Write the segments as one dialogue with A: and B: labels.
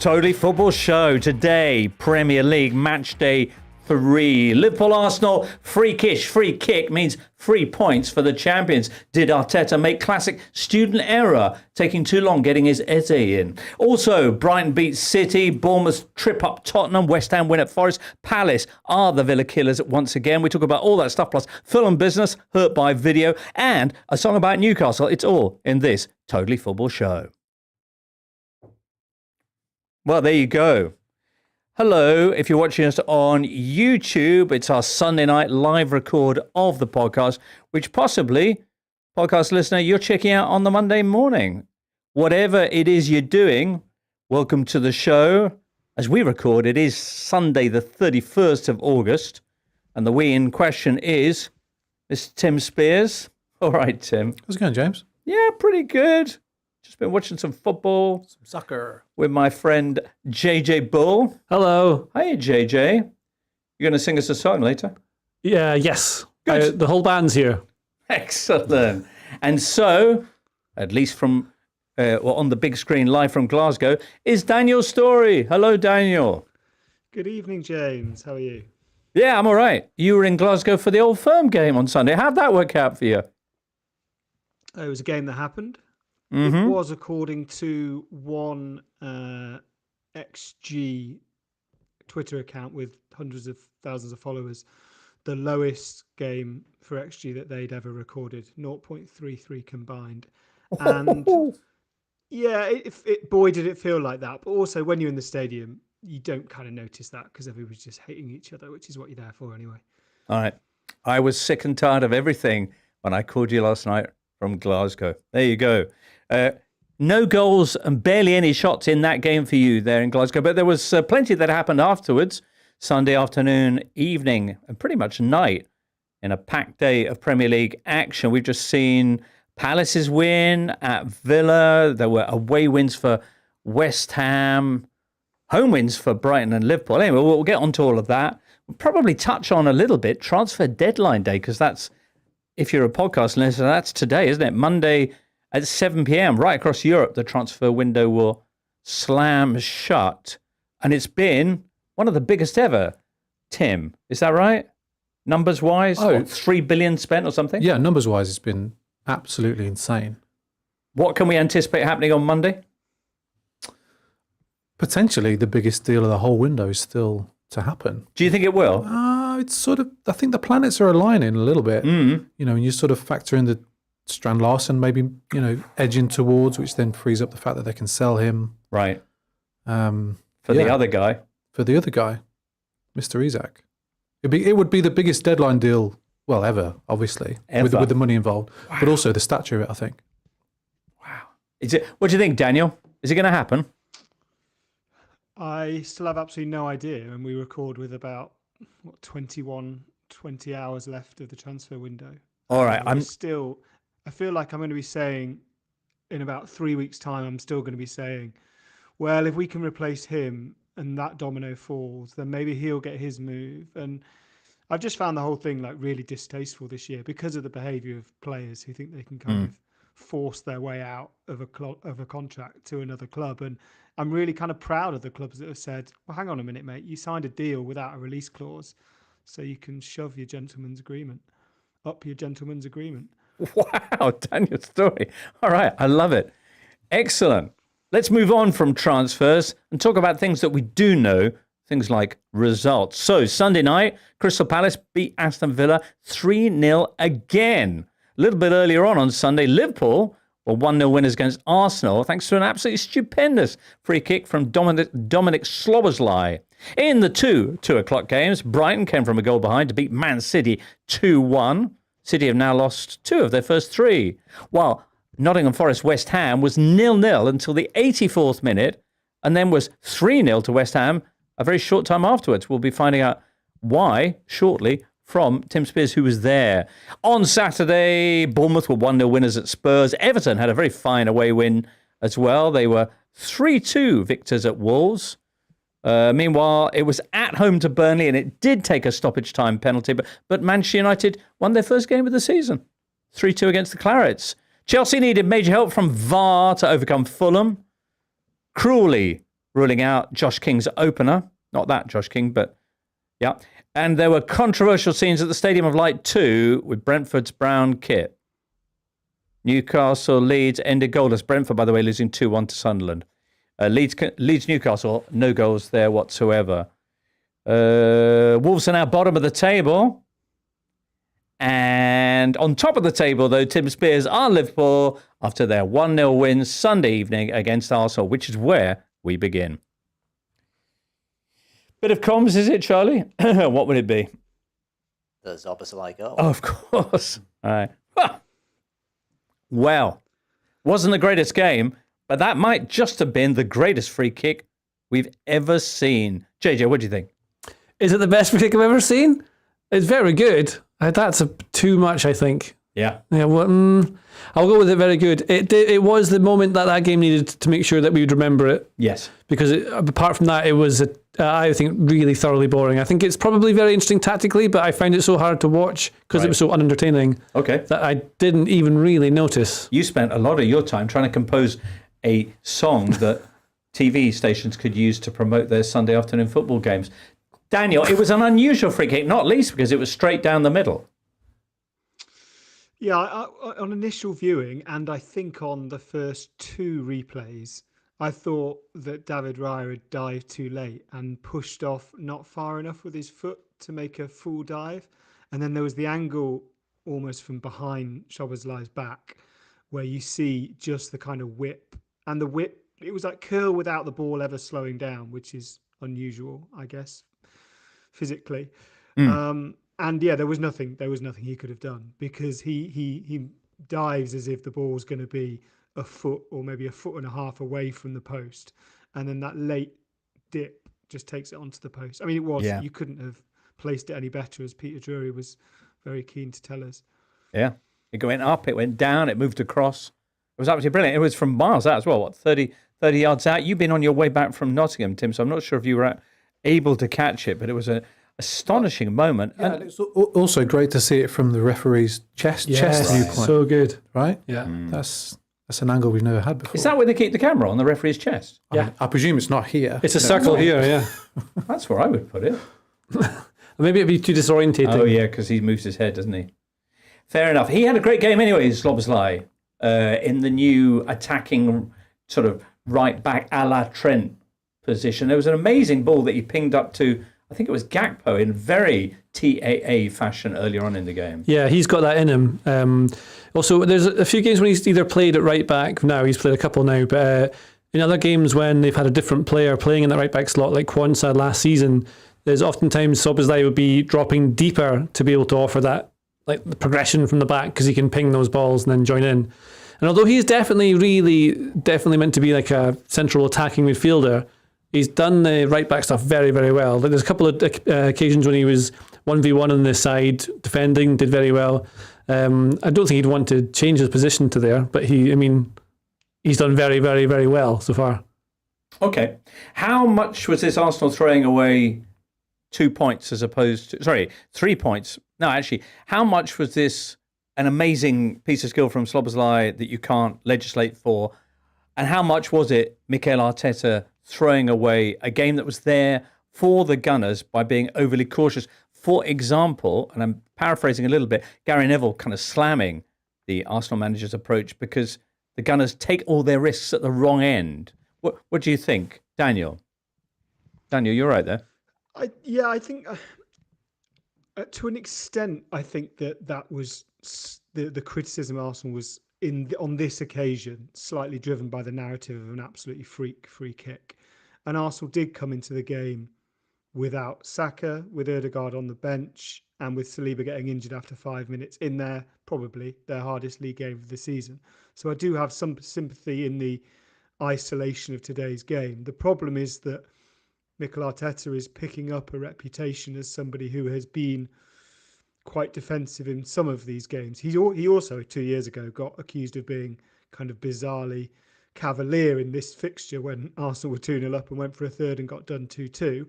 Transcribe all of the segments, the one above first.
A: Totally Football Show. Today, Premier League match day 3. Liverpool Arsenal, free kick means 3 points for the champions. Did Arteta make classic student error, taking too long getting his essay in? Also, Brighton beats City, Bournemouth trip up Tottenham, West Ham win at Forest, Palace are the Villa killers once again. We talk about all that stuff, plus Fulham business, hurt by video, and a song about Newcastle. It's all in this Totally Football Show. Well, there you go. Hello, if you're watching us on YouTube, it's our Sunday night live record of the podcast, which possibly, podcast listener, you're checking out on the Monday morning. Whatever it is you're doing, welcome to the show. As we record, it is Sunday, the 31st of August, and the we in question is Mr. Tim Spiers. All right, Tim.
B: How's it going, James?
A: Yeah, pretty good. Just been watching some football.
B: Some soccer.
A: With my friend JJ Bull.
C: Hello.
A: Hey, JJ. You're going to sing us a song later?
C: Yeah, yes.
A: Good.
C: The whole band's here.
A: Excellent. And so, at least from, on the big screen live from Glasgow, is Daniel Storey. Hello, Daniel.
D: Good evening, James. How are you?
A: Yeah, I'm all right. You were in Glasgow for the Old Firm game on Sunday. How'd that work out for you?
D: It was a game that happened.
A: Mm-hmm.
D: It was, according to one XG Twitter account with hundreds of thousands of followers, the lowest game for XG that they'd ever recorded, 0.33 combined. And yeah, boy, did it feel like that. But also, when you're in the stadium, you don't kind of notice that because everybody's just hating each other, which is what you're there for anyway.
A: All right. I was sick and tired of everything when I called you last night from Glasgow. There you go. No goals and barely any shots in that game for you there in Glasgow, but there was plenty that happened afterwards, Sunday afternoon, evening, and pretty much night in a packed day of Premier League action. We've just seen Palace's win at Villa. There were away wins for West Ham, home wins for Brighton and Liverpool. Anyway, we'll get onto all of that. We'll probably touch on a little bit transfer deadline day, because that's, if you're a podcast listener, that's today, isn't it? Monday at 7 p.m. right across Europe, the transfer window will slam shut. And it's been one of the biggest ever, Tim. Is that right? Numbers-wise?
B: Oh,
A: what, 3 billion spent or something?
B: Yeah, numbers-wise, it's been absolutely insane.
A: What can we anticipate happening on Monday?
B: Potentially the biggest deal of the whole window is still to happen.
A: Do you think it will?
B: It's sort of, I think the planets are aligning a little bit.
A: Mm.
B: You know, and you sort of factor in the Strand Larsen maybe, you know, edging towards, which then frees up the fact that they can sell him.
A: Right. The other guy.
B: For the other guy, Mr. Isak. It would be the biggest deadline deal, well, ever, obviously,
A: Ever.
B: with the money involved,
A: Wow.
B: but also the stature of it, I think.
A: Wow. What do you think, Daniel? Is it going to happen?
D: I still have absolutely no idea, and we record with about 20 hours left of the transfer window.
A: All right.
D: I feel like I'm going to be saying in about 3 weeks' time, I'm still going to be saying, well, if we can replace him and that domino falls, then maybe he'll get his move. And I've just found the whole thing like really distasteful this year because of the behaviour of players who think they can kind of force their way out of a contract to another club. And I'm really kind of proud of the clubs that have said, well, hang on a minute, mate, you signed a deal without a release clause, so you can shove your gentleman's agreement. Up your gentleman's agreement.
A: Wow, Daniel Storey. All right, I love it. Excellent. Let's move on from transfers and talk about things that we do know, things like results. So, Sunday night, Crystal Palace beat Aston Villa 3-0 again. A little bit earlier on Sunday, Liverpool were 1-0 winners against Arsenal, thanks to an absolutely stupendous free kick from Dominik Szoboszlai. In the 2 o'clock games, Brighton came from a goal behind to beat Man City 2-1. City have now lost 2 of their first 3, while Nottingham Forest West Ham was 0-0 until the 84th minute, and then was 3-0 to West Ham a very short time afterwards. We'll be finding out why shortly from Tim Spiers, who was there. On Saturday, Bournemouth were 1-0 winners at Spurs. Everton had a very fine away win as well. They were 3-2 victors at Wolves. Meanwhile, it was at home to Burnley, and it did take a stoppage time penalty, but Manchester United won their first game of the season, 3-2 against the Clarets. Chelsea needed major help from VAR to overcome Fulham. Cruelly, ruling out Josh King's opener. Not that Josh King, but yeah. And there were controversial scenes at the Stadium of Light 2 with Brentford's brown kit. Newcastle, Leeds ended goalless. Brentford, by the way, losing 2-1 to Sunderland. Leeds, Newcastle, no goals there whatsoever. Wolves are now bottom of the table. And on top of the table, though, Tim Spiers are Liverpool after their 1-0 win Sunday evening against Arsenal, which is where we begin. Bit of comms, is it, Charlie? What would it be?
E: The Szoboszlai goal.
A: Oh, of course. All right. Well, wasn't the greatest game, but that might just have been the greatest free kick we've ever seen. JJ, what do you think?
C: Is it the best free kick I've ever seen? It's very good. That's too much, I think.
A: Yeah.
C: Yeah. Well, I'll go with it. Very good. It was the moment that game needed to make sure that we would remember it.
A: Yes.
C: Because apart from that, it was, I think, really thoroughly boring. I think it's probably very interesting tactically, but I found it so hard to watch because it was so unentertaining.
A: Okay.
C: That I didn't even really notice.
A: You spent a lot of your time trying to compose a song that TV stations could use to promote their Sunday afternoon football games. Daniel, it was an unusual free kick, not least because it was straight down the middle.
D: Yeah, on initial viewing, and I think on the first 2 replays, I thought that David Raya had dived too late and pushed off not far enough with his foot to make a full dive. And then there was the angle almost from behind Szoboszlai's back where you see just the kind of whip. And the whip, it was like curl without the ball ever slowing down, which is unusual, I guess, physically. And yeah, there was nothing he could have done because he dives as if the ball's going to be a foot or maybe a foot and a half away from the post. And then that late dip just takes it onto the post. I mean, you couldn't have placed it any better, as Peter Drury was very keen to tell us.
A: Yeah. It went up, it went down, it moved across. It was absolutely brilliant. It was from miles out as well, 30 yards out. You've been on your way back from Nottingham, Tim, so I'm not sure if you were able to catch it, but it was an astonishing moment.
B: Yeah, and it's also great to see it from the referee's chest viewpoint.
C: So good.
B: Right?
C: Yeah.
B: That's an angle we've never had before.
A: Is that where they keep the camera, on the referee's chest?
B: I presume it's not here.
C: It's a circle here, yeah.
A: That's where I would put it.
C: Maybe it'd be too disorientating.
A: Oh, yeah, because he moves his head, doesn't he? Fair enough. He had a great game anyway, Szoboszlai, in the new attacking sort of right back a la Trent position. There was an amazing ball that he pinged up to, I think it was Gakpo, in very TAA fashion earlier on in the game.
C: Yeah, he's got that in him. Also, there's a few games when he's either played at right back, now he's played a couple now, but in other games when they've had a different player playing in that right back slot, like Quansah last season, there's oftentimes Szoboszlai would be dropping deeper to be able to offer that, like the progression from the back, because he can ping those balls and then join in. And although he's definitely meant to be like a central attacking midfielder, he's done the right back stuff very, very well. Like there's a couple of occasions when he was 1v1 on this side, defending, did very well. I don't think he'd want to change his position to there, but he's done very, very, very well so far.
A: Okay. How much was this Arsenal throwing away 2 points as opposed to, 3 points? No, actually, how much was this an amazing piece of skill from Szoboszlai that you can't legislate for? And how much was it Mikel Arteta throwing away a game that was there for the Gunners by being overly cautious? For example, and I'm paraphrasing a little bit, Gary Neville kind of slamming the Arsenal manager's approach because the Gunners take all their risks at the wrong end. What do you think, Daniel? Daniel, you're right there.
D: I think to an extent, I think that was the criticism of Arsenal was on this occasion slightly driven by the narrative of an absolutely freak free kick. And Arsenal did come into the game without Saka, with Ødegaard on the bench, and with Saliba getting injured after 5 minutes in probably their hardest league game of the season. So I do have some sympathy in the isolation of today's game. The problem is that Mikel Arteta is picking up a reputation as somebody who has been quite defensive in some of these games. He also 2 years ago got accused of being kind of bizarrely cavalier in this fixture when Arsenal were 2-0 up and went for a third and got done 2-2.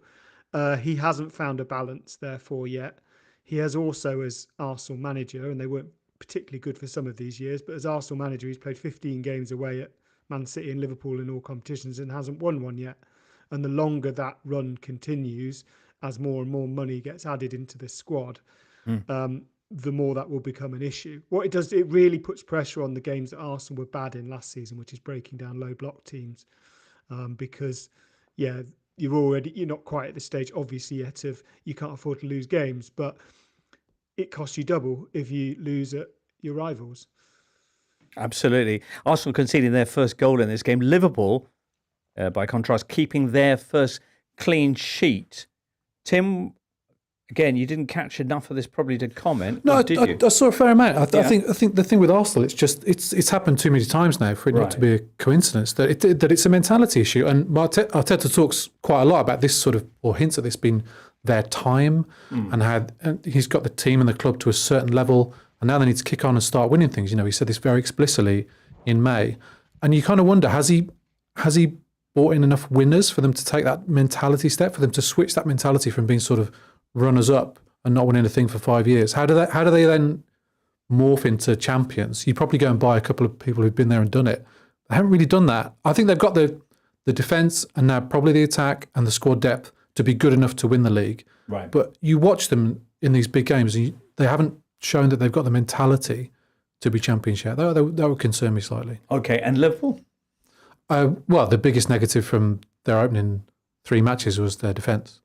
D: He hasn't found a balance, therefore, yet. He has also, as Arsenal manager, and they weren't particularly good for some of these years, but as Arsenal manager, he's played 15 games away at Man City and Liverpool in all competitions and hasn't won one yet. And the longer that run continues, as more and more money gets added into this squad, the more that will become an issue. What it does, it really puts pressure on the games that Arsenal were bad in last season, which is breaking down low block teams. Because, yeah, you're not quite at the stage, obviously, yet of you can't afford to lose games, but it costs you double if you lose at your rivals.
A: Absolutely. Arsenal conceding their first goal in this game. Liverpool, by contrast, keeping their first clean sheet. Tim, again, you didn't catch enough of this probably to comment.
B: No,
A: did you?
B: I saw a fair amount. I think the thing with Arsenal, it's happened too many times now for it not to be a coincidence that it's a mentality issue. And Arteta talks quite a lot about this sort of, or hints at this being their time, and he's got the team and the club to a certain level, and now they need to kick on and start winning things. He said this very explicitly in May, and you kind of wonder, has he brought in enough winners for them to take that mentality step, for them to switch that mentality from being sort of runners up and not winning a thing for 5 years? How do they then morph into champions? You probably go and buy a couple of people who've been there and done it. They haven't really done that. I think they've got the defence and now probably the attack and the squad depth to be good enough to win the league.
A: Right.
B: But you watch them in these big games, and they haven't shown that they've got the mentality to be champions yet. That would concern me slightly.
A: Okay, and Liverpool?
B: Well, the biggest negative from their opening 3 matches was their defence.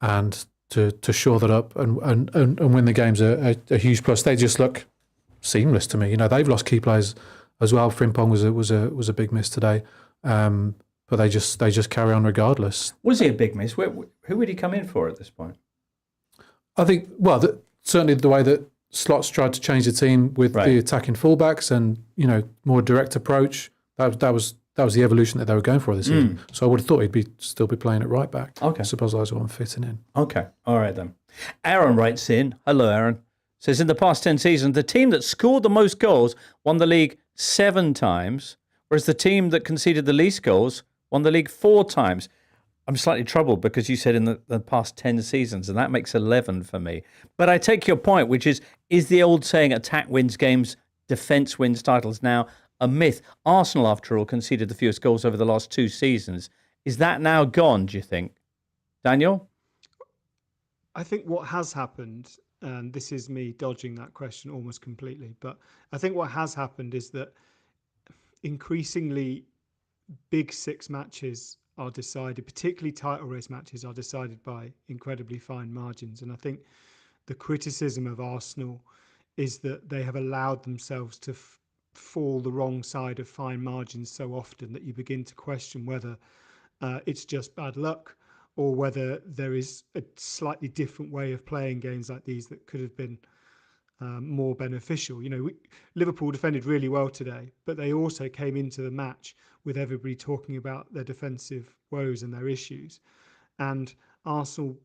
B: And to shore that up and win the game's a huge plus. They just look seamless to me. They've lost key players as well. Frimpong was a big miss today, but they just carry on regardless.
A: Was he a big miss? Who would he come in for at this point?
B: I think certainly the way that Slot's tried to change the team with the attacking fullbacks and more direct approach. That was the evolution that they were going for this season. So I would have thought he'd still be playing at right back.
A: Okay.
B: I suppose I was one fitting in.
A: Okay. All right then. Aaron writes in. Hello, Aaron. Says, in the past 10 seasons, the team that scored the most goals won the league 7 times, whereas the team that conceded the least goals won the league 4 times. I'm slightly troubled because you said in the past 10 seasons, and that makes 11 for me. But I take your point, which is the old saying, attack wins games, defence wins titles now a myth? Arsenal, after all, conceded the fewest goals over the last 2 seasons. Is that now gone, do you think? Daniel?
D: I think what has happened, and this is me dodging that question almost completely, but I think what has happened is that increasingly big 6 matches are decided, particularly title race matches, are decided by incredibly fine margins. And I think the criticism of Arsenal is that they have allowed themselves to fall the wrong side of fine margins so often that you begin to question whether it's just bad luck or whether there is a slightly different way of playing games like these that could have been more beneficial. Liverpool defended really well today, but they also came into the match with everybody talking about their defensive woes and their issues. And Arsenal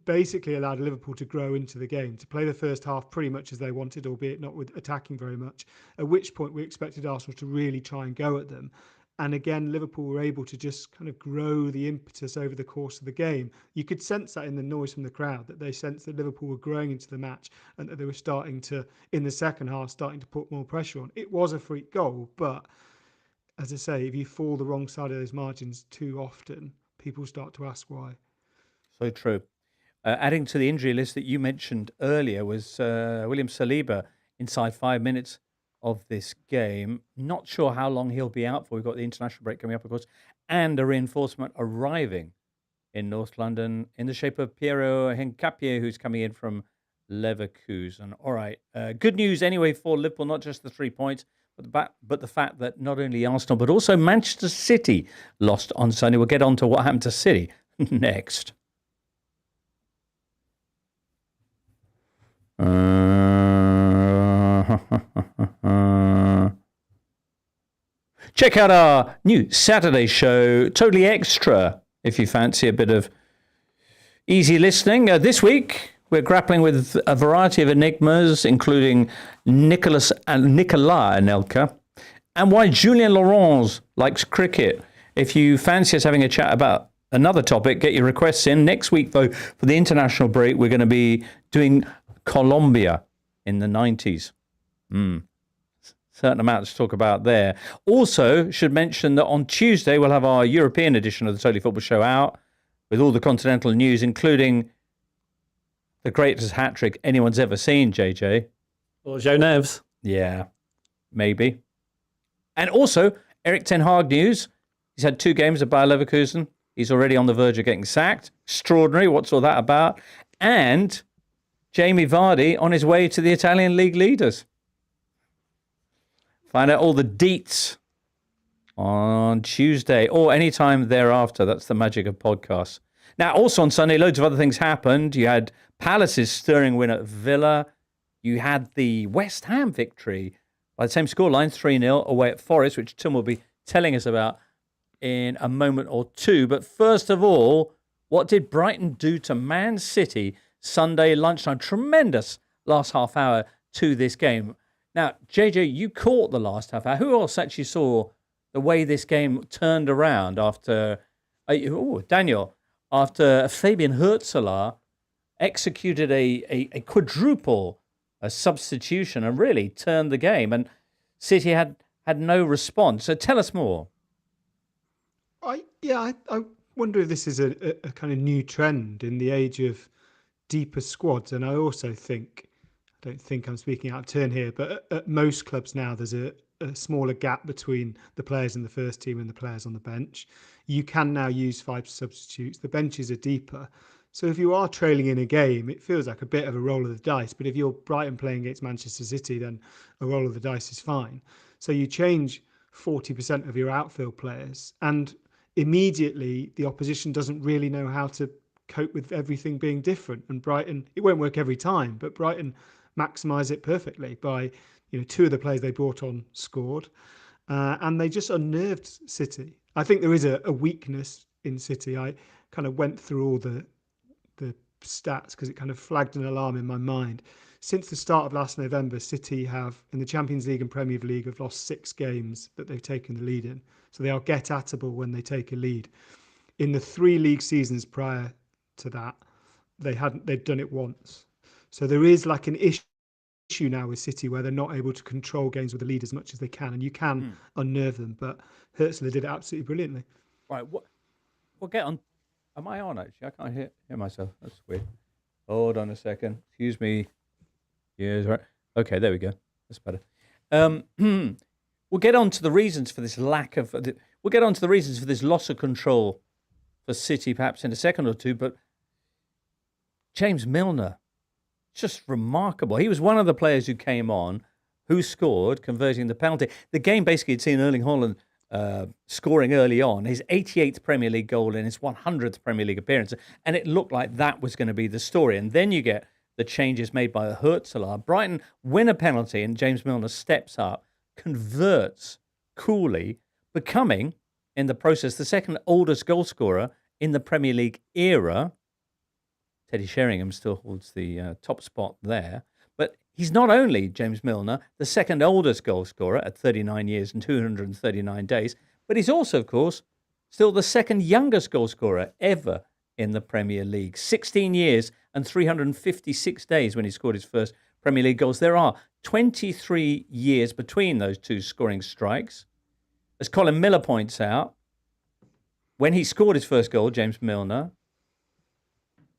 D: basically allowed Liverpool to grow into the game, to play the first half pretty much as they wanted, albeit not with attacking very much, at which point we expected Arsenal to really try and go at them. And again, Liverpool were able to just kind of grow the impetus over the course of the game. You could sense that in the noise from the crowd, that they sensed that Liverpool were growing into the match and that they were starting to, in the second half, starting to put more pressure on. It was a freak goal, but as I say, if you fall the wrong side of those margins too often, people start to ask why.
A: So true. Adding to the injury list that you mentioned earlier was William Saliba inside 5 minutes of this game. Not sure how long he'll be out for. We've got the international break coming up, of course, and a reinforcement arriving in North London in the shape of Piero Hincapié, who's coming in from Leverkusen. All right. Good news anyway for Liverpool, not just the 3 points, but the fact that not only Arsenal, but also Manchester City lost on Sunday. We'll get on to what happened to City next. Check out our new Saturday show, Totally Extra, if you fancy a bit of easy listening. This week, we're grappling with a variety of enigmas, including Nicolas and Nicolas Anelka, and why Julien Laurens likes cricket. If you fancy us having a chat about another topic, get your requests in. Next week, though, for the international break, we're going to be doing Colombia in the 90s. certain amount to talk about there. Also, should mention that on Tuesday we'll have our European edition of the Totally Football Show out with all the continental news, including the greatest hat-trick anyone's ever seen, JJ.
C: Well, João Neves.
A: Yeah, maybe. And also, Erik ten Hag news. He's had 2 games at Bayer Leverkusen. He's already on the verge of getting sacked. Extraordinary. What's all that about? And Jamie Vardy on his way to the Italian league leaders. Find out all the deets on Tuesday or any time thereafter. That's the magic of podcasts. Now, also on Sunday, loads of other things happened. You had Palace's stirring win at Villa. You had the West Ham victory by the same scoreline, 3-0 away at Forest, which Tim will be telling us about in a moment or two. But first of all, what did Brighton do to Man City Sunday lunchtime? Tremendous last half hour to this game. Now, JJ, you caught the last half hour. Who else actually saw the way this game turned around after, Daniel, after Fabian Hürzeler executed a quadruple substitution and really turned the game, and City had no response. So tell us more.
D: I wonder if this is a kind of new trend in the age of deeper squads, and I also think, I don't think I'm speaking out of turn here, but at most clubs now there's a smaller gap between the players in the first team and the players on the bench. You can now use 5 substitutes. The benches are deeper. So if you are trailing in a game, it feels like a bit of a roll of the dice. But if you're Brighton playing against Manchester City, then a roll of the dice is fine. So you change 40% of your outfield players, and immediately the opposition doesn't really know how to cope with everything being different. And Brighton, it won't work every time, but Brighton maximise it perfectly by, 2 of the players they brought on scored, and they just unnerved City. I think there is a weakness in City. I kind of went through all the stats because it kind of flagged an alarm in my mind. Since the start of last November, City have, in the Champions League and Premier League, have lost 6 games that they've taken the lead in. So they are get-atable when they take a lead. In the 3 league seasons prior to that, they'd done it once. So there is like an issue now with City where they're not able to control games with the lead as much as they can, and you can unnerve them. But Hürzeler did it absolutely brilliantly.
A: Right, we'll get on. Am I on, actually? I can't hear myself. That's weird. Hold on a second. Excuse me. Yes, right. Okay, there we go. That's better. We'll get on to the reasons for this we'll get on to the reasons for this loss of control for City perhaps in a second or two, but James Milner, just remarkable. He was one of the players who came on, who scored, converting the penalty. The game basically had seen Erling Haaland scoring early on, his 88th Premier League goal in his 100th Premier League appearance, and it looked like that was going to be the story. And then you get the changes made by Hürzeler. Brighton win a penalty, and James Milner steps up, converts coolly, becoming, in the process, the second oldest goal scorer in the Premier League era. Teddy Sheringham still holds the top spot there. But he's not only, James Milner, the second oldest goal scorer at 39 years and 239 days, but he's also, of course, still the second youngest goal scorer ever in the Premier League. 16 years and 356 days when he scored his first Premier League goals. There are 23 years between those two scoring strikes. As Colin Miller points out, when he scored his first goal, James Milner,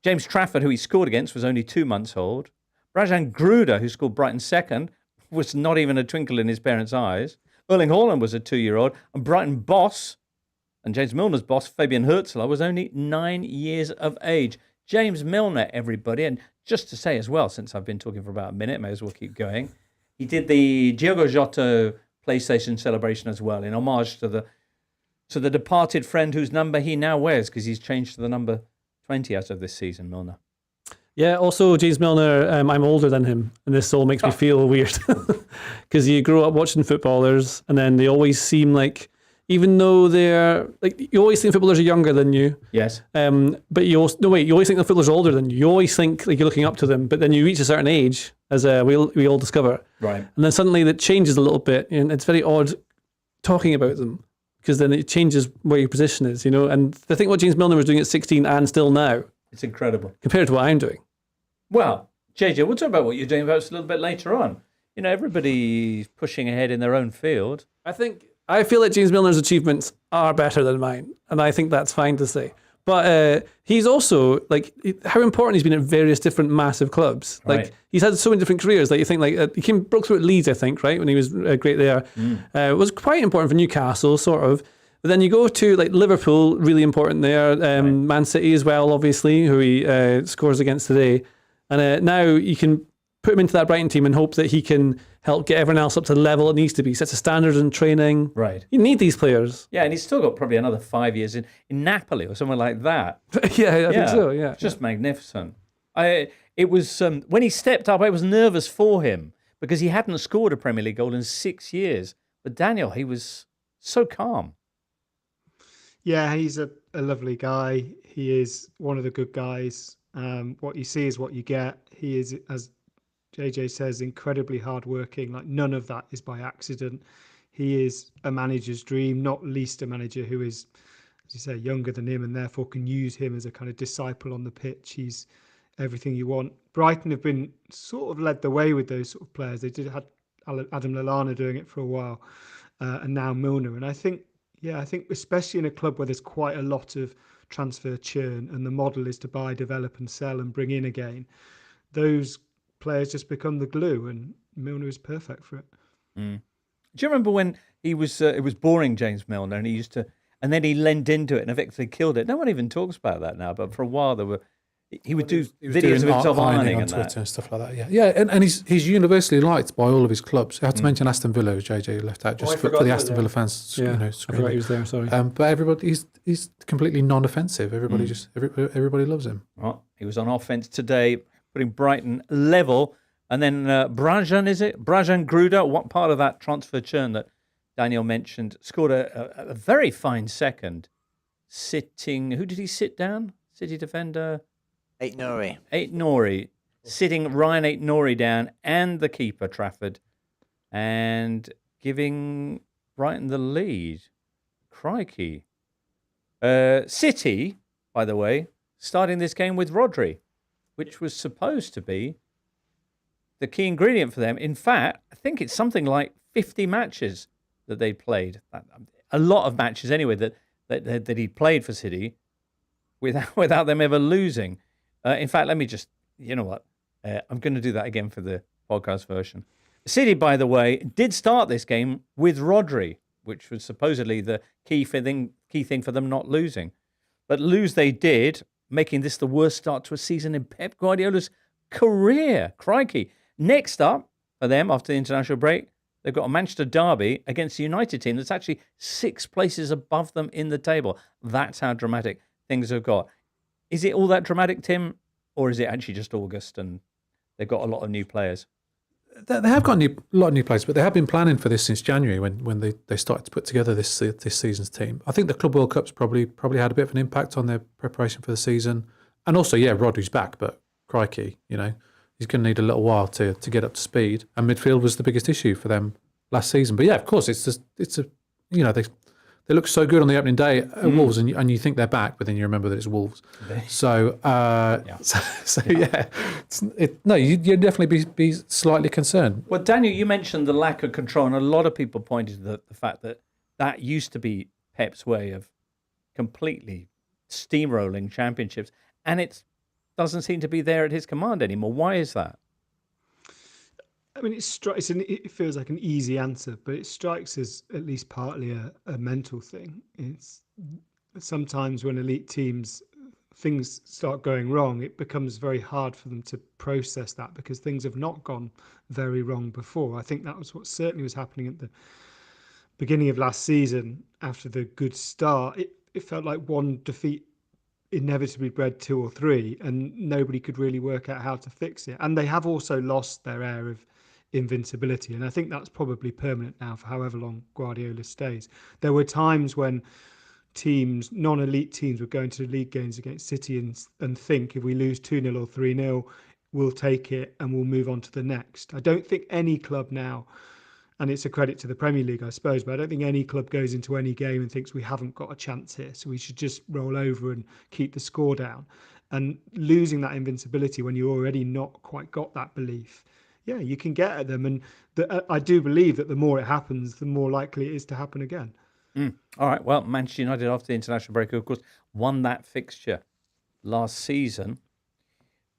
A: James Trafford, who he scored against, was only 2 months old. Rajan Gruda, who scored Brighton's second, was not even a twinkle in his parents' eyes. Erling Haaland was a 2-year-old. And Brighton boss, and James Milner's boss, Fabian Hürzeler, was only 9 years of age. James Milner, everybody. And just to say as well, since I've been talking for about a minute, may as well keep going, he did the Diogo Jota PlayStation celebration as well, in homage to the departed friend whose number he now wears, because he's changed to the number 20 as of this season, Milner.
C: Yeah, also James Milner, I'm older than him, and this all makes me feel weird. Because you grow up watching footballers, and then they always seem like, even though they're, like, you always think footballers are younger than you.
A: Yes.
C: But you always think the footballers are older than you. You always think like you're looking up to them, but then you reach a certain age, as we all discover.
A: Right.
C: And then suddenly that changes a little bit, and it's very odd talking about them, because then it changes where your position is, you know. And I think what James Milner was doing at 16 and still now,
A: it's incredible
C: compared to what I'm doing.
A: Well, JJ, we'll talk about what you're doing perhaps a little bit later on everybody's pushing ahead in their own field.
C: I feel like James Milner's achievements are better than mine, and I think that's fine to say. But he's also how important he's been at various different massive clubs. He's had so many different careers. You think he broke through at Leeds, I think, right, when he was great there. It was quite important for Newcastle, sort of. But then you go to Liverpool, really important there. Man City as well, obviously, who he scores against today. And now you can put him into that Brighton team and hope that he can help get everyone else up to the level it needs to be. Sets a standard in training.
A: Right.
C: You need these players.
A: Yeah, and he's still got probably another 5 years in Napoli or somewhere like that.
C: I think so, yeah.
A: Just magnificent. It was when he stepped up, I was nervous for him because he hadn't scored a Premier League goal in 6 years. But Daniel, he was so calm.
D: Yeah, he's a lovely guy. He is one of the good guys. What you see is what you get. He is, as JJ says, incredibly hardworking. None of that is by accident. He is a manager's dream, not least a manager who is, as you say, younger than him and therefore can use him as a kind of disciple on the pitch. He's everything you want. Brighton have been sort of led the way with those sort of players. They had Adam Lallana doing it for a while, and now Milner. And I think especially in a club where there's quite a lot of transfer churn and the model is to buy, develop and sell and bring in again, those players just become the glue, and Milner is perfect for it.
A: Do you remember when he was? It was boring, James Milner, and then he leaned into it and effectively killed it. No one even talks about that now, but for a while he would do videos of himself ironing
B: on
A: and
B: Twitter
A: that.
B: and stuff like that. Yeah, and he's universally liked by all of his clubs. I have to mention Aston Villa, who JJ left out just for the Aston Villa fans.
C: Yeah, I forgot he was there. Sorry,
B: but everybody, he's completely non-offensive. Everybody everybody loves him.
A: Well, he was on offense today, putting Brighton level. And then Brajan, is it? Brajan Gruda, what part of that transfer churn that Daniel mentioned, scored a very fine second. Who did he sit down? City defender? Aït-Nouri. Sitting Ryan Aït-Nouri down and the keeper, Trafford, and giving Brighton the lead. Crikey. City, by the way, starting this game with Rodri, which was supposed to be the key ingredient for them. In fact, I think it's something like 50 matches that they played. A lot of matches anyway that he played for City without them ever losing. In fact, let me just, you know what? I'm going to do that again for the podcast version. City, by the way, did start this game with Rodri, which was supposedly the key thing for them not losing. But lose they did, making this the worst start to a season in Pep Guardiola's career. Crikey. Next up for them after the international break, they've got a Manchester derby against the United team that's actually 6 places above them in the table. That's how dramatic things have got. Is it all that dramatic, Tim, or is it actually just August and they've got a lot of new players?
B: They have got a lot of new players, but they have been planning for this since January when they started to put together this season's team. I think the Club World Cup's probably had a bit of an impact on their preparation for the season. And also, Rodri's back, but crikey, he's going to need a little while to get up to speed. And midfield was the biggest issue for them last season. But of course, they look so good on the opening day at Wolves, and you think they're back, but then you remember that it's Wolves. So you'd definitely be slightly concerned.
A: Well, Daniel, you mentioned the lack of control, and a lot of people pointed to the fact that used to be Pep's way of completely steamrolling championships, and it doesn't seem to be there at his command anymore. Why is that?
D: I mean, it feels like an easy answer, but it strikes as at least partly a mental thing. It's sometimes when elite teams, things start going wrong, it becomes very hard for them to process that because things have not gone very wrong before. I think that was what certainly was happening at the beginning of last season after the good start. It felt like one defeat inevitably bred 2 or 3, and nobody could really work out how to fix it. And they have also lost their air of invincibility, and I think that's probably permanent now for however long Guardiola stays. There were times when teams, non-elite teams, would go into league games against City and think if we lose 2-0 or 3-0, we'll take it and we'll move on to the next. I don't think any club now, and it's a credit to the Premier League, I suppose, but I don't think any club goes into any game and thinks we haven't got a chance here, so we should just roll over and keep the score down. And losing that invincibility when you already not quite got that belief, yeah, you can get at them. And I do believe that the more it happens, the more likely it is to happen again.
A: All right. Well, Manchester United, after the international break, of course, won that fixture last season.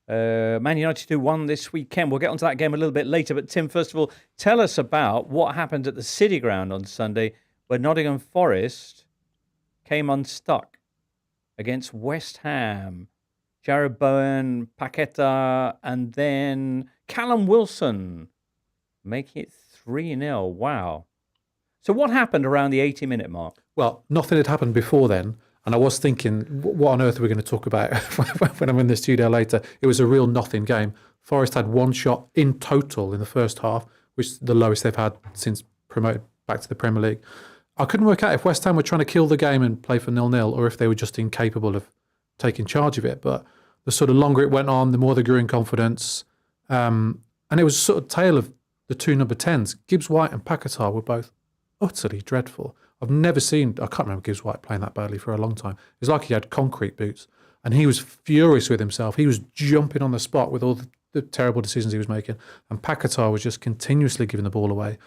A: Man United who won this weekend. We'll get onto that game a little bit later. But Tim, first of all, tell us about what happened at the City Ground on Sunday, where Nottingham Forest came unstuck against West Ham. Jared Bowen, Paqueta, and then Callum Wilson making it 3-0. Wow. So what happened around the 80-minute mark?
B: Well, nothing had happened before then. And I was thinking, what on earth are we going to talk about when I'm in the studio later? It was a real nothing game. Forest had one shot in total in the first half, which is the lowest they've had since promoted back to the Premier League. I couldn't work out if West Ham were trying to kill the game and play for 0-0 or if they were just incapable of taking charge of it. But the sort of longer it went on, the more they grew in confidence. And it was a sort of tale of the two number 10s. Gibbs-White and Paqueta were both utterly dreadful. I've never seen, I can't remember Gibbs-White playing that badly for a long time. It was like he had concrete boots and he was furious with himself. He was jumping on the spot with all the terrible decisions he was making. And Paqueta was just continuously giving the ball away.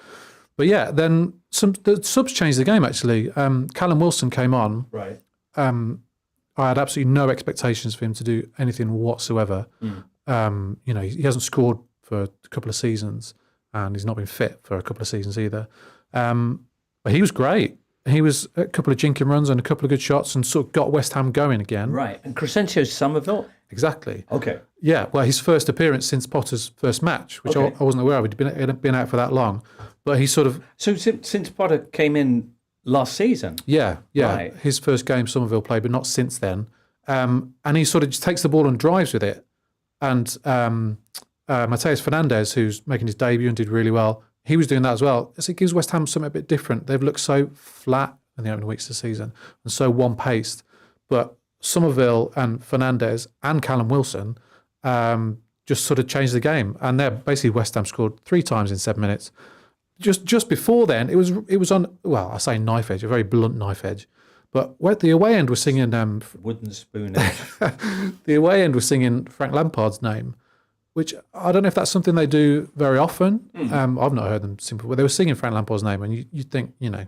B: But yeah, then the subs changed the game actually. Callum Wilson came on.
A: Right.
B: I had absolutely no expectations for him to do anything whatsoever. He hasn't scored for a couple of seasons and he's not been fit for a couple of seasons either. But he was great. He was a couple of jinking runs and a couple of good shots and sort of got West Ham going again.
A: Right. And Crescencio Somerville?
B: Exactly.
A: Okay.
B: Yeah. Well, his first appearance since Potter's first match, which I wasn't aware of. He'd been out for that long. But he sort of...
A: So since Potter came in last season?
B: Yeah.
A: Right.
B: His first game Somerville played, but not since then. And he sort of just takes the ball and drives with it. And Mateus Fernandes, who's making his debut and did really well, he was doing that as well. So it gives West Ham something a bit different. They've looked so flat in the opening weeks of the season and so one-paced. But Somerville and Fernandes and Callum Wilson just sort of changed the game. And they're basically West Ham scored 3 times in 7 minutes. Just before then, it was on, well, I say knife edge, a very blunt knife edge. But the away end was singing...
A: Wooden spoon edge.
B: The away end was singing Frank Lampard's name, which I don't know if that's something they do very often. I've not heard them sing before. They were singing Frank Lampard's name, and you'd think, they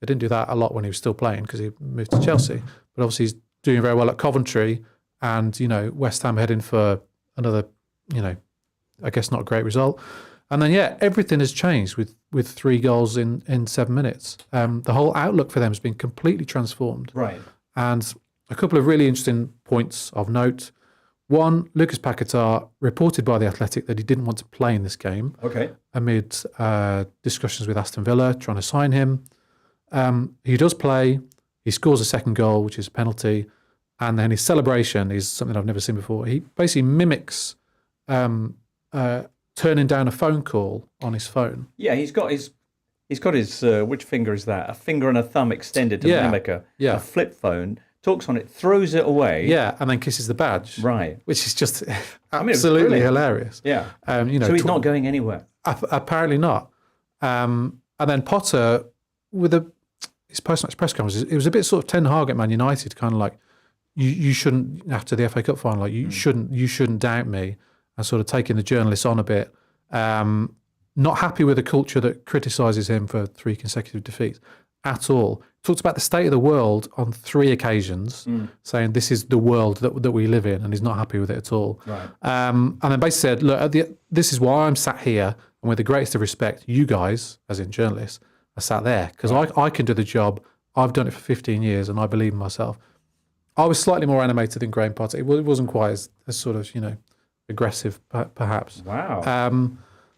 B: didn't do that a lot when he was still playing because he moved to Chelsea. But obviously he's doing very well at Coventry, and, West Ham heading for another, I guess not a great result. And then, everything has changed with 3 goals in 7 minutes. The whole outlook for them has been completely transformed.
A: Right.
B: And a couple of really interesting points of note. One, Lucas Paqueta reported by The Athletic that he didn't want to play in this game.
A: Okay.
B: Amid discussions with Aston Villa, trying to sign him. He does play. He scores a second goal, which is a penalty. And then his celebration is something I've never seen before. He basically mimics turning down a phone call on his phone.
A: Yeah, he's got his which finger is that? A finger and a thumb extended to mimic a flip phone. Talks on it, throws it away.
B: Yeah, and then kisses the badge.
A: Right.
B: Which is just absolutely hilarious.
A: Yeah. So he's not going anywhere.
B: Apparently not. And then Potter, with his post-match press conference, it was a bit sort of Ten Hag at Man United, kind of like, you shouldn't, after the FA Cup final, like you shouldn't doubt me, and sort of taking the journalists on a bit. Not happy with a culture that criticises him for 3 consecutive defeats at all. Talked about the state of the world on 3 occasions, saying this is the world that we live in, and he's not happy with it at all.
A: Right.
B: And then basically said, look, this is why I'm sat here, and with the greatest of respect, you guys, as in journalists, are sat there, because I can do the job. I've done it for 15 years, and I believe in myself. I was slightly more animated than Graham Potter. It wasn't quite as sort of, aggressive, perhaps.
A: Wow.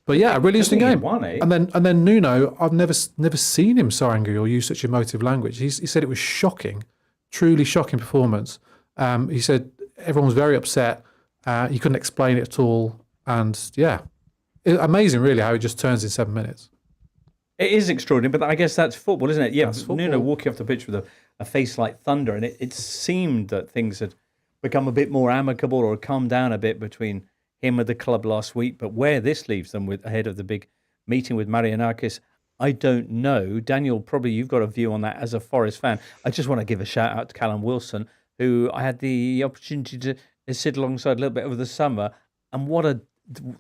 B: But yeah, a really interesting game.
A: Won, eh?
B: And then Nuno, I've never seen him so angry or use such emotive language. He said it was shocking, truly shocking performance. He said everyone was very upset. He couldn't explain it at all. And amazing really how it just turns in 7 minutes.
A: It is extraordinary, but I guess that's football, isn't it? Yeah,
B: That's football.
A: Nuno walking off the pitch with a face like thunder, and it seemed that things had become a bit more amicable or calmed down a bit between him and the club last week. But where this leaves them ahead of the big meeting with Marianakis, I don't know. Daniel, probably you've got a view on that as a Forest fan. I just want to give a shout out to Callum Wilson, who I had the opportunity to sit alongside a little bit over the summer, and what a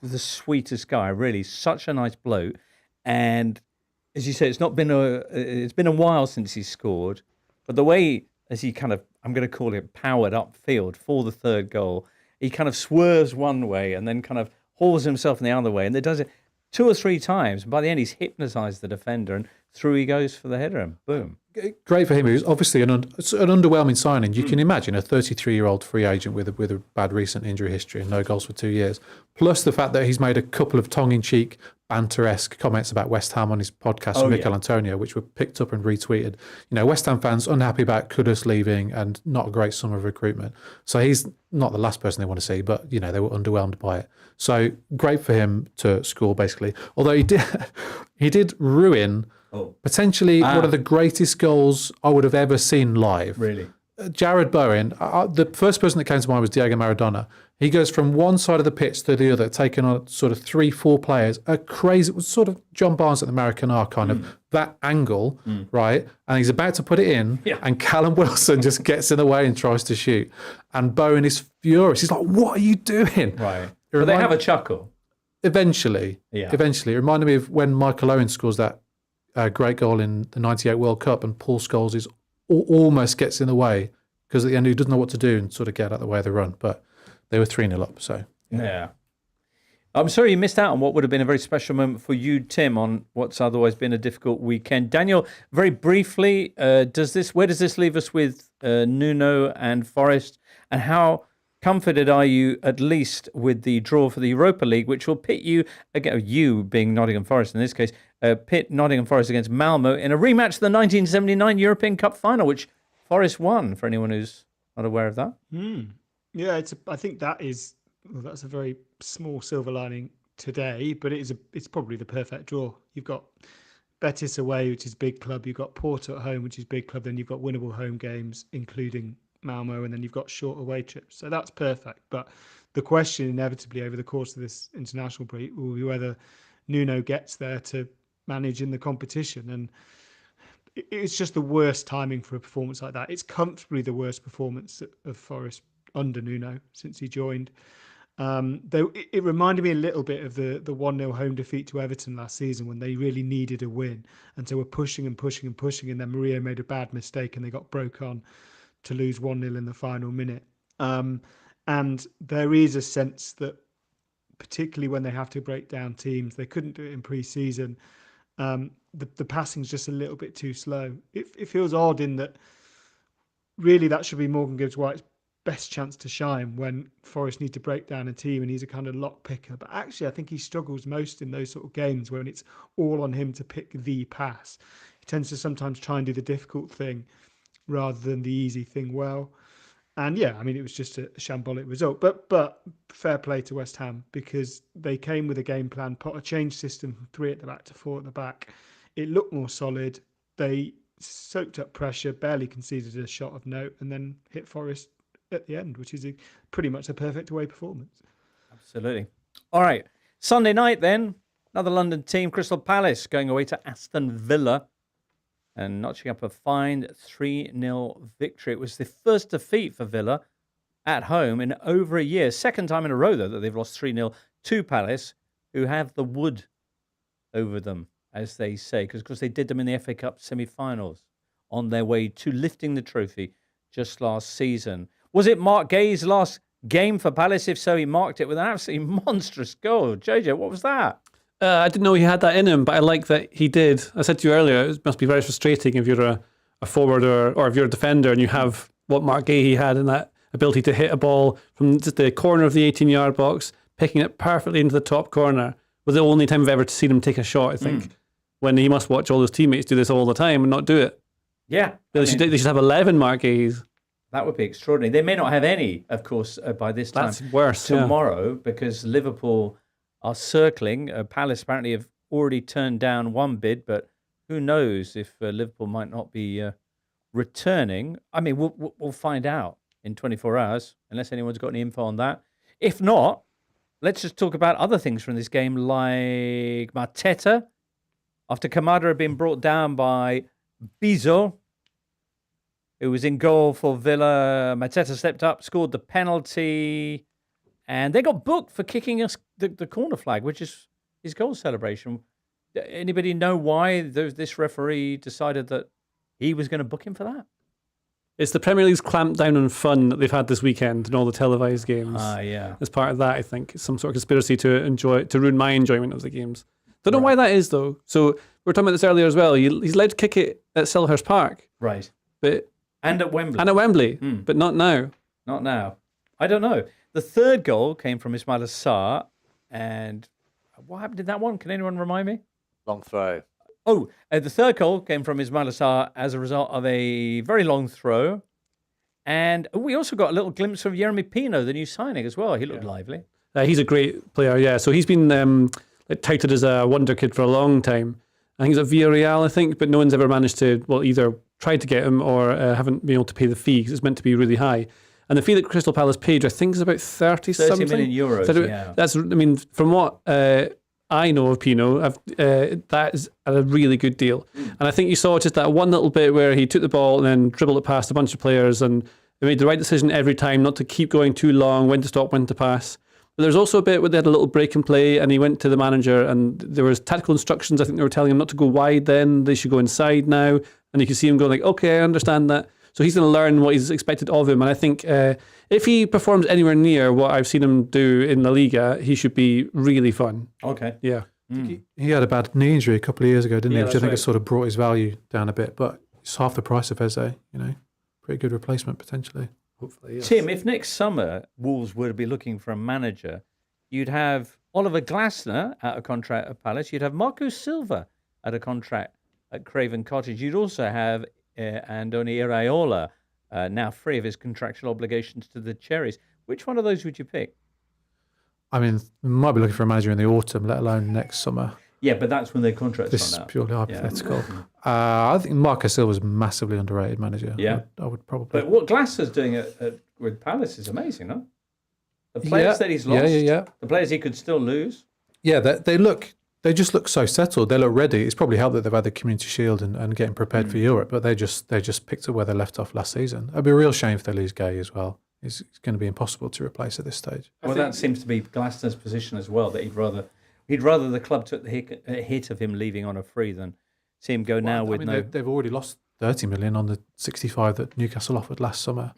A: the sweetest guy, really, such a nice bloke. And as you say, it's been a while since he scored, but the way as he kind of, I'm going to call it powered upfield for the third goal, he kind of swerves one way and then kind of hauls himself in the other way, and then does it 2 or 3 times. And by the end, he's hypnotised the defender, and through he goes for the header, and boom.
B: Great for him. He was obviously an underwhelming signing. You can imagine a 33-year-old free agent with a bad recent injury history and no goals for 2 years. Plus the fact that he's made a couple of tongue-in-cheek, banter-esque comments about West Ham on his podcast with Mikel Antonio, which were picked up and retweeted. West Ham fans unhappy about Kudus leaving and not a great summer of recruitment. So he's not the last person they want to see, but they were underwhelmed by it. So great for him to score, basically. Although he did ruin potentially one of the greatest goals I would have ever seen live.
A: Really?
B: Jared Bowen, the first person that came to mind was Diego Maradona. He goes from one side of the pitch to the other, taking on sort of 3-4 players. A crazy, it was sort of John Barnes at the American R kind of that angle, right? And he's about to put it in, and Callum Wilson just gets in the way and tries to shoot. And Bowen is furious. He's like, "What are you doing?"
A: Right. But they have a chuckle.
B: Eventually. It reminded me of when Michael Owen scores that great goal in the 98 World Cup, and Paul Scholes is almost gets in the way because at the end he doesn't know what to do and sort of get out of the way of the run. But they were 3-0 up, so.
A: Yeah. I'm sorry you missed out on what would have been a very special moment for you, Tim, on what's otherwise been a difficult weekend. Daniel, very briefly, where does this leave us with Nuno and Forest, and how comforted are you at least with the draw for the Europa League, which will pit you, again, you being Nottingham Forest in this case, pit Nottingham Forest against Malmo in a rematch of the 1979 European Cup final, which Forest won, for anyone who's not aware of that.
D: Yeah, I think that's a very small silver lining today, but it's probably the perfect draw. You've got Betis away, which is big club. You've got Porto at home, which is big club. Then you've got winnable home games, including Malmo, and then you've got short away trips. So that's perfect. But the question inevitably over the course of this international break will be whether Nuno gets there to manage in the competition. And it's just the worst timing for a performance like that. It's comfortably the worst performance of Forest under Nuno since he joined. Though it reminded me a little bit of the 1-0 home defeat to Everton last season when they really needed a win. And so were pushing and pushing and pushing. And then Mario made a bad mistake and they got broke on to lose 1-0 in the final minute. And there is a sense that, particularly when they have to break down teams, they couldn't do it in pre-season. The passing's just a little bit too slow. It feels odd in that really that should be Morgan Gibbs-White's best chance to shine when Forest need to break down a team and he's a kind of lock picker. But actually, I think he struggles most in those sort of games when it's all on him to pick the pass. He tends to sometimes try and do the difficult thing rather than the easy thing well. And yeah, I mean, it was just a shambolic result. But fair play to West Ham because they came with a game plan, Potter changed system from 3 at the back to 4 at the back. It looked more solid. They soaked up pressure, barely conceded a shot of note, and then hit Forest at the end, which is pretty much a perfect away performance.
A: Absolutely. All right. Sunday night then, another London team, Crystal Palace, going away to Aston Villa and notching up a fine 3-0 victory. It was the first defeat for Villa at home in over a year. Second time in a row, though, that they've lost 3-0 to Palace, who have the wood over them, as they say, because of course they did them in the FA Cup semi-finals on their way to lifting the trophy just last season. Was it Mark Gay's last game for Palace? If so, he marked it with an absolutely monstrous goal. Jojo, what was that?
C: I didn't know he had that in him, but I like that he did. I said to you earlier, it must be very frustrating if you're a forward or if you're a defender and you have what Mark Gay had in that ability to hit a ball from just the corner of the 18-yard box, picking it perfectly into the top corner. Was the only time I've ever seen him take a shot, I think, when he must watch all his teammates do this all the time and not do it.
A: Yeah.
C: They should have 11 Mark Gays.
A: That would be extraordinary. They may not have any, of course, by this time.
C: That's worse.
A: Tomorrow, because Liverpool are circling. Palace apparently have already turned down one bid, but who knows if Liverpool might not be returning. I mean, we'll find out in 24 hours, unless anyone's got any info on that. If not, let's just talk about other things from this game, like Mateta. After Kamada had been brought down by Bizot, who was in goal for Villa, Mateta stepped up, scored the penalty. And they got booked for kicking us the corner flag, which is his goal celebration. Anybody know why this referee decided that he was going to book him for that?
C: It's the Premier League's clamp down on fun that they've had this weekend in all the televised games.
A: Yeah.
C: As part of that, I think it's some sort of conspiracy to ruin my enjoyment of the games. Don't know why that is though. So we were talking about this earlier as well. He's allowed to kick it at Selhurst Park,
A: Right.
C: but
A: And at Wembley.
C: but not now.
A: Not now. I don't know. The third goal came from Ismail Assar. And what happened in that one? Can anyone remind me?
E: Long throw.
A: Oh, the third goal came from Ismail Assar as a result of a very long throw. And we also got a little glimpse of Yeremy Pino, the new signing as well. He looked lively.
C: He's a great player, yeah. So he's been touted as a wonder kid for a long time. I think he's at Villarreal, I think, but no one's ever managed to, either tried to get him or haven't been able to pay the fee because it's meant to be really high. And the fee that Crystal Palace paid, I think, is about 30 something.
A: 30 million euros,
C: So
A: yeah.
C: That's, from what I know of Pino, that is a really good deal. And I think you saw just that one little bit where he took the ball and then dribbled it past a bunch of players and they made the right decision every time not to keep going too long, when to stop, when to pass. But there's also a bit where they had a little break and play and he went to the manager and there was tactical instructions. I think they were telling him not to go wide then, they should go inside now. And you can see him going like, okay, I understand that. So he's going to learn what is expected of him. And I think if he performs anywhere near what I've seen him do in La Liga, he should be really fun.
A: Okay.
C: Yeah.
B: He had a bad knee injury a couple of years ago, didn't he?
A: Yeah,
B: Which I
A: that's
B: think
A: right.
B: has sort of brought his value down a bit. But it's half the price of Eze, Pretty good replacement potentially.
C: Hopefully, yes.
A: Tim, if next summer Wolves were to be looking for a manager, you'd have Oliver Glasner out of contract at Palace. You'd have Marco Silva out of contract at Craven Cottage. You'd also have Andoni Iraola now free of his contractual obligations to the Cherries. Which one of those would you pick?
B: I mean, we might be looking for a manager in the autumn, let alone next summer.
A: Yeah, but that's when their contracts
B: This is
A: run out.
B: purely hypothetical. I think Marco Silva's a massively underrated manager.
A: Yeah.
B: I would probably.
A: But what Glasner's doing with Palace is amazing, no? The players that he's lost,
B: Yeah.
A: the players he could still lose.
B: Yeah, they just look so settled. They look ready. It's probably helped that they've had the Community Shield and getting prepared for Europe, but they just picked up where they left off last season. It'd be a real shame if they lose Gay as well. It's going to be impossible to replace at this stage.
A: Well, that seems to be Glasner's position as well, that he'd rather the club took the hit of him leaving on a free than see him go now with no...
B: They've already lost 30 million on the 65 that Newcastle offered last summer.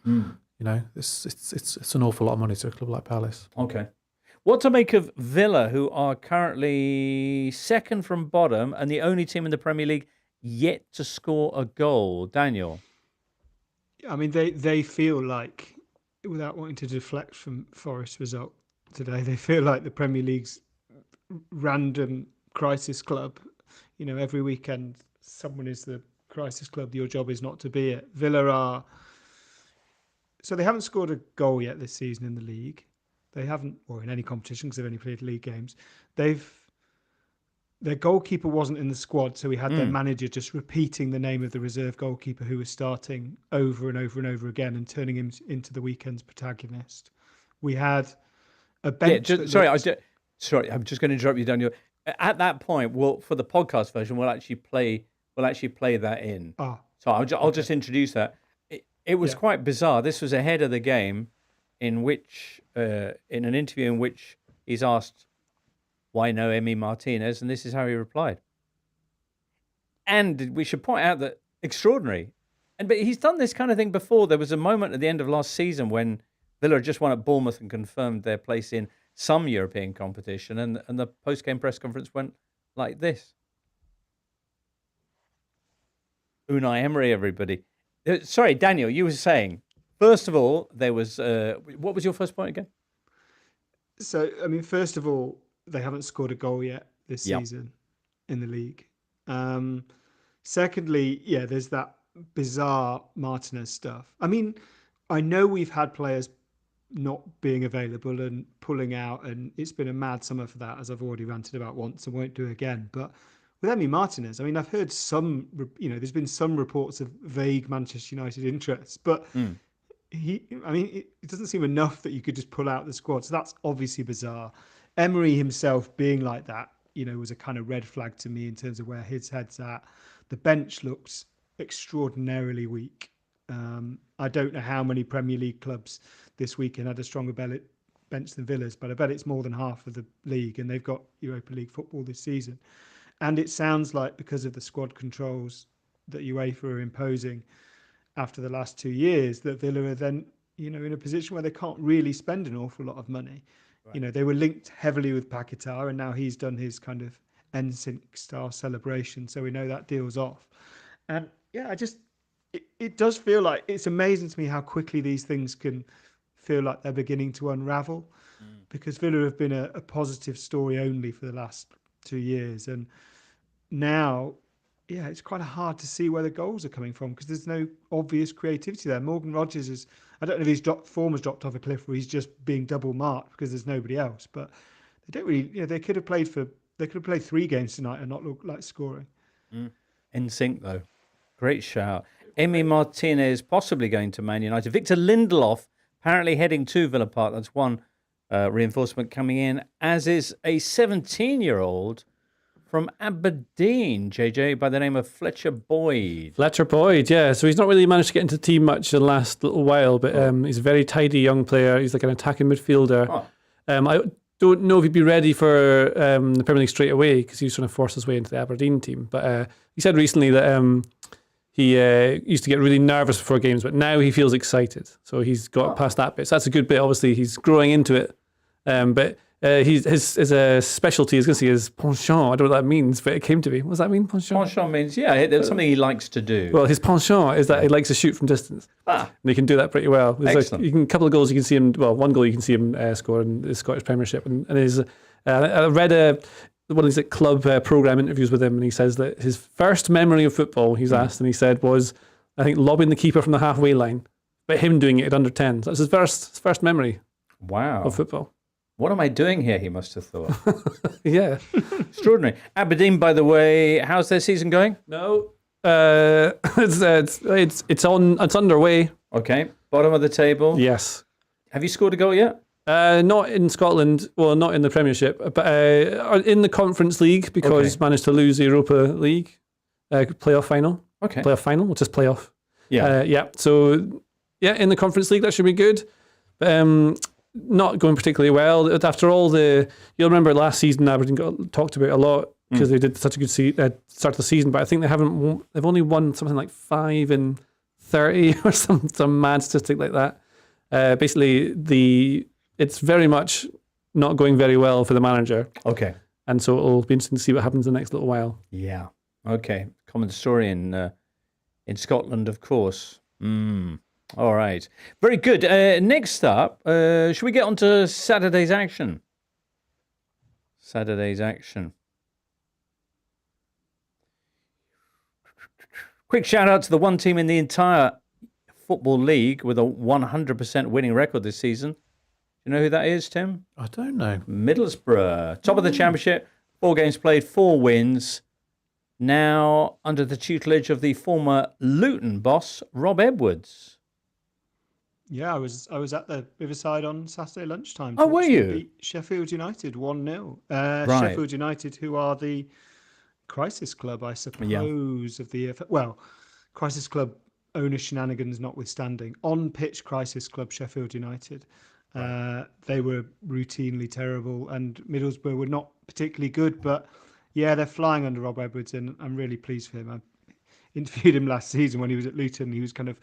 B: It's an awful lot of money to a club like Palace.
A: Okay. What to make of Villa, who are currently second from bottom and the only team in the Premier League yet to score a goal? Daniel?
D: I mean, they feel like, without wanting to deflect from Forest's result today, they feel like the Premier League's random crisis club. Every weekend someone is the crisis club. Your job is not to be it. Villa are... So they haven't scored a goal yet this season in the league. They haven't, or in any competition, because they've only played league games. Their goalkeeper wasn't in the squad, so we had their manager just repeating the name of the reserve goalkeeper who was starting over and over and over again and turning him into the weekend's protagonist. We had a bench.
A: Sorry, I'm just going to interrupt you, Daniel. At that point, for the podcast version, we'll actually play that in.
D: Oh,
A: so I'll just introduce that. It was quite bizarre. This was ahead of the game, in which in an interview in which he's asked why no Emi Martinez, and this is how he replied. And we should point out that extraordinary. But he's done this kind of thing before. There was a moment at the end of last season when Villa had just won at Bournemouth and confirmed their place in some European competition, and the post-game press conference went like this. Unai Emery, everybody. Sorry, Daniel, you were saying, first of all, there was... what was your first point again?
D: So, I mean, first of all, they haven't scored a goal yet this season in the league. Secondly, there's that bizarre Martinez stuff. I mean, I know we've had players not being available and pulling out, and it's been a mad summer for that, as I've already ranted about once and won't do again. But with Emi Martinez, I mean, I've heard there's been some reports of vague Manchester United interests, but it doesn't seem enough that you could just pull out the squad. So that's obviously bizarre. Emery himself being like that, was a kind of red flag to me in terms of where his head's at. The bench looks extraordinarily weak. I don't know how many Premier League clubs this weekend had a stronger bench than Villa's, but I bet it's more than half of the league, and they've got Europa League football this season. And it sounds like because of the squad controls that UEFA are imposing after the last 2 years, that Villa are then, in a position where they can't really spend an awful lot of money. Right. They were linked heavily with Paquetá, and now he's done his kind of NSYNC style celebration, so we know that deal's off. And yeah, it does feel like, it's amazing to me how quickly these things can feel like they're beginning to unravel, because Villa have been a positive story only for the last 2 years, and now it's quite hard to see where the goals are coming from, because there's no obvious creativity there. Morgan Rogers is, I don't know if his form has dropped off a cliff where he's just being double marked because there's nobody else, but they don't really, they could have played 3 games tonight and not look like scoring.
A: In sync though. Great shout. Emi Martinez possibly going to Man United. Victor Lindelof apparently heading to Villa Park. That's one reinforcement coming in, as is a 17-year-old from Aberdeen, JJ, by the name of Fletcher Boyd.
C: Fletcher Boyd, yeah. So he's not really managed to get into the team much in the last little while, but he's a very tidy young player. He's like an attacking midfielder. I don't know if he'd be ready for the Premier League straight away, because he was trying to force his way into the Aberdeen team. But he said recently that he used to get really nervous before games, but now he feels excited. So he's got past that bit. So that's a good bit. Obviously, he's growing into it. But his specialty is going to see his penchant. I don't know what that means, but it came to me. What does that mean, penchant?
A: Penchant means, it's something he likes to do.
C: Well, his penchant is that he likes to shoot from distance. And he can do that pretty well.
A: Excellent.
C: A couple of goals you can see him, one goal you can see him score in the Scottish Premiership. And his, I read one of these club programme interviews with him, and he says that his first memory of football, he's asked, and he said was, I think, lobbing the keeper from the halfway line, but him doing it at under 10. So that's his first memory of football.
A: What am I doing here, he must have thought.
C: Yeah.
A: Extraordinary. Aberdeen, by the way, how's their season going?
C: No. It's underway.
A: Okay. Bottom of the table?
C: Yes.
A: Have you scored a goal yet?
C: Not in Scotland, well, not in the Premiership, but in the Conference League, because he's managed to lose the Europa League playoff final.
A: Okay.
C: Playoff final, or just playoff.
A: Yeah.
C: So, in the Conference League, that should be good. Not going particularly well. After all you'll remember last season Aberdeen got talked about a lot because they did such a good start of the season, but I think they've only won something like 5 in 30 or some mad statistic like that. Basically, it's very much not going very well for the manager.
A: Okay.
C: And so it'll be interesting to see what happens in the next little while.
A: Yeah. Okay. Common story in Scotland, of course. All right. Very good. Next up, should we get on to Saturday's action? Quick shout out to the one team in the entire Football League with a 100% winning record this season. Do you know who that is, Tim?
B: I don't know.
A: Middlesbrough. Top of the Championship, 4 games played, 4 wins. Now under the tutelage of the former Luton boss, Rob Edwards.
D: Yeah, I was at the Riverside on Saturday lunchtime.
A: Oh, were you?
D: Beat Sheffield United 1-0.
A: Right.
D: Sheffield United, who are the crisis club, I suppose, of the year. Well, crisis club owner shenanigans notwithstanding. On-pitch crisis club Sheffield United. They were routinely terrible, and Middlesbrough were not particularly good, but they're flying under Rob Edwards, and I'm really pleased for him. I interviewed him last season when he was at Luton. He was kind of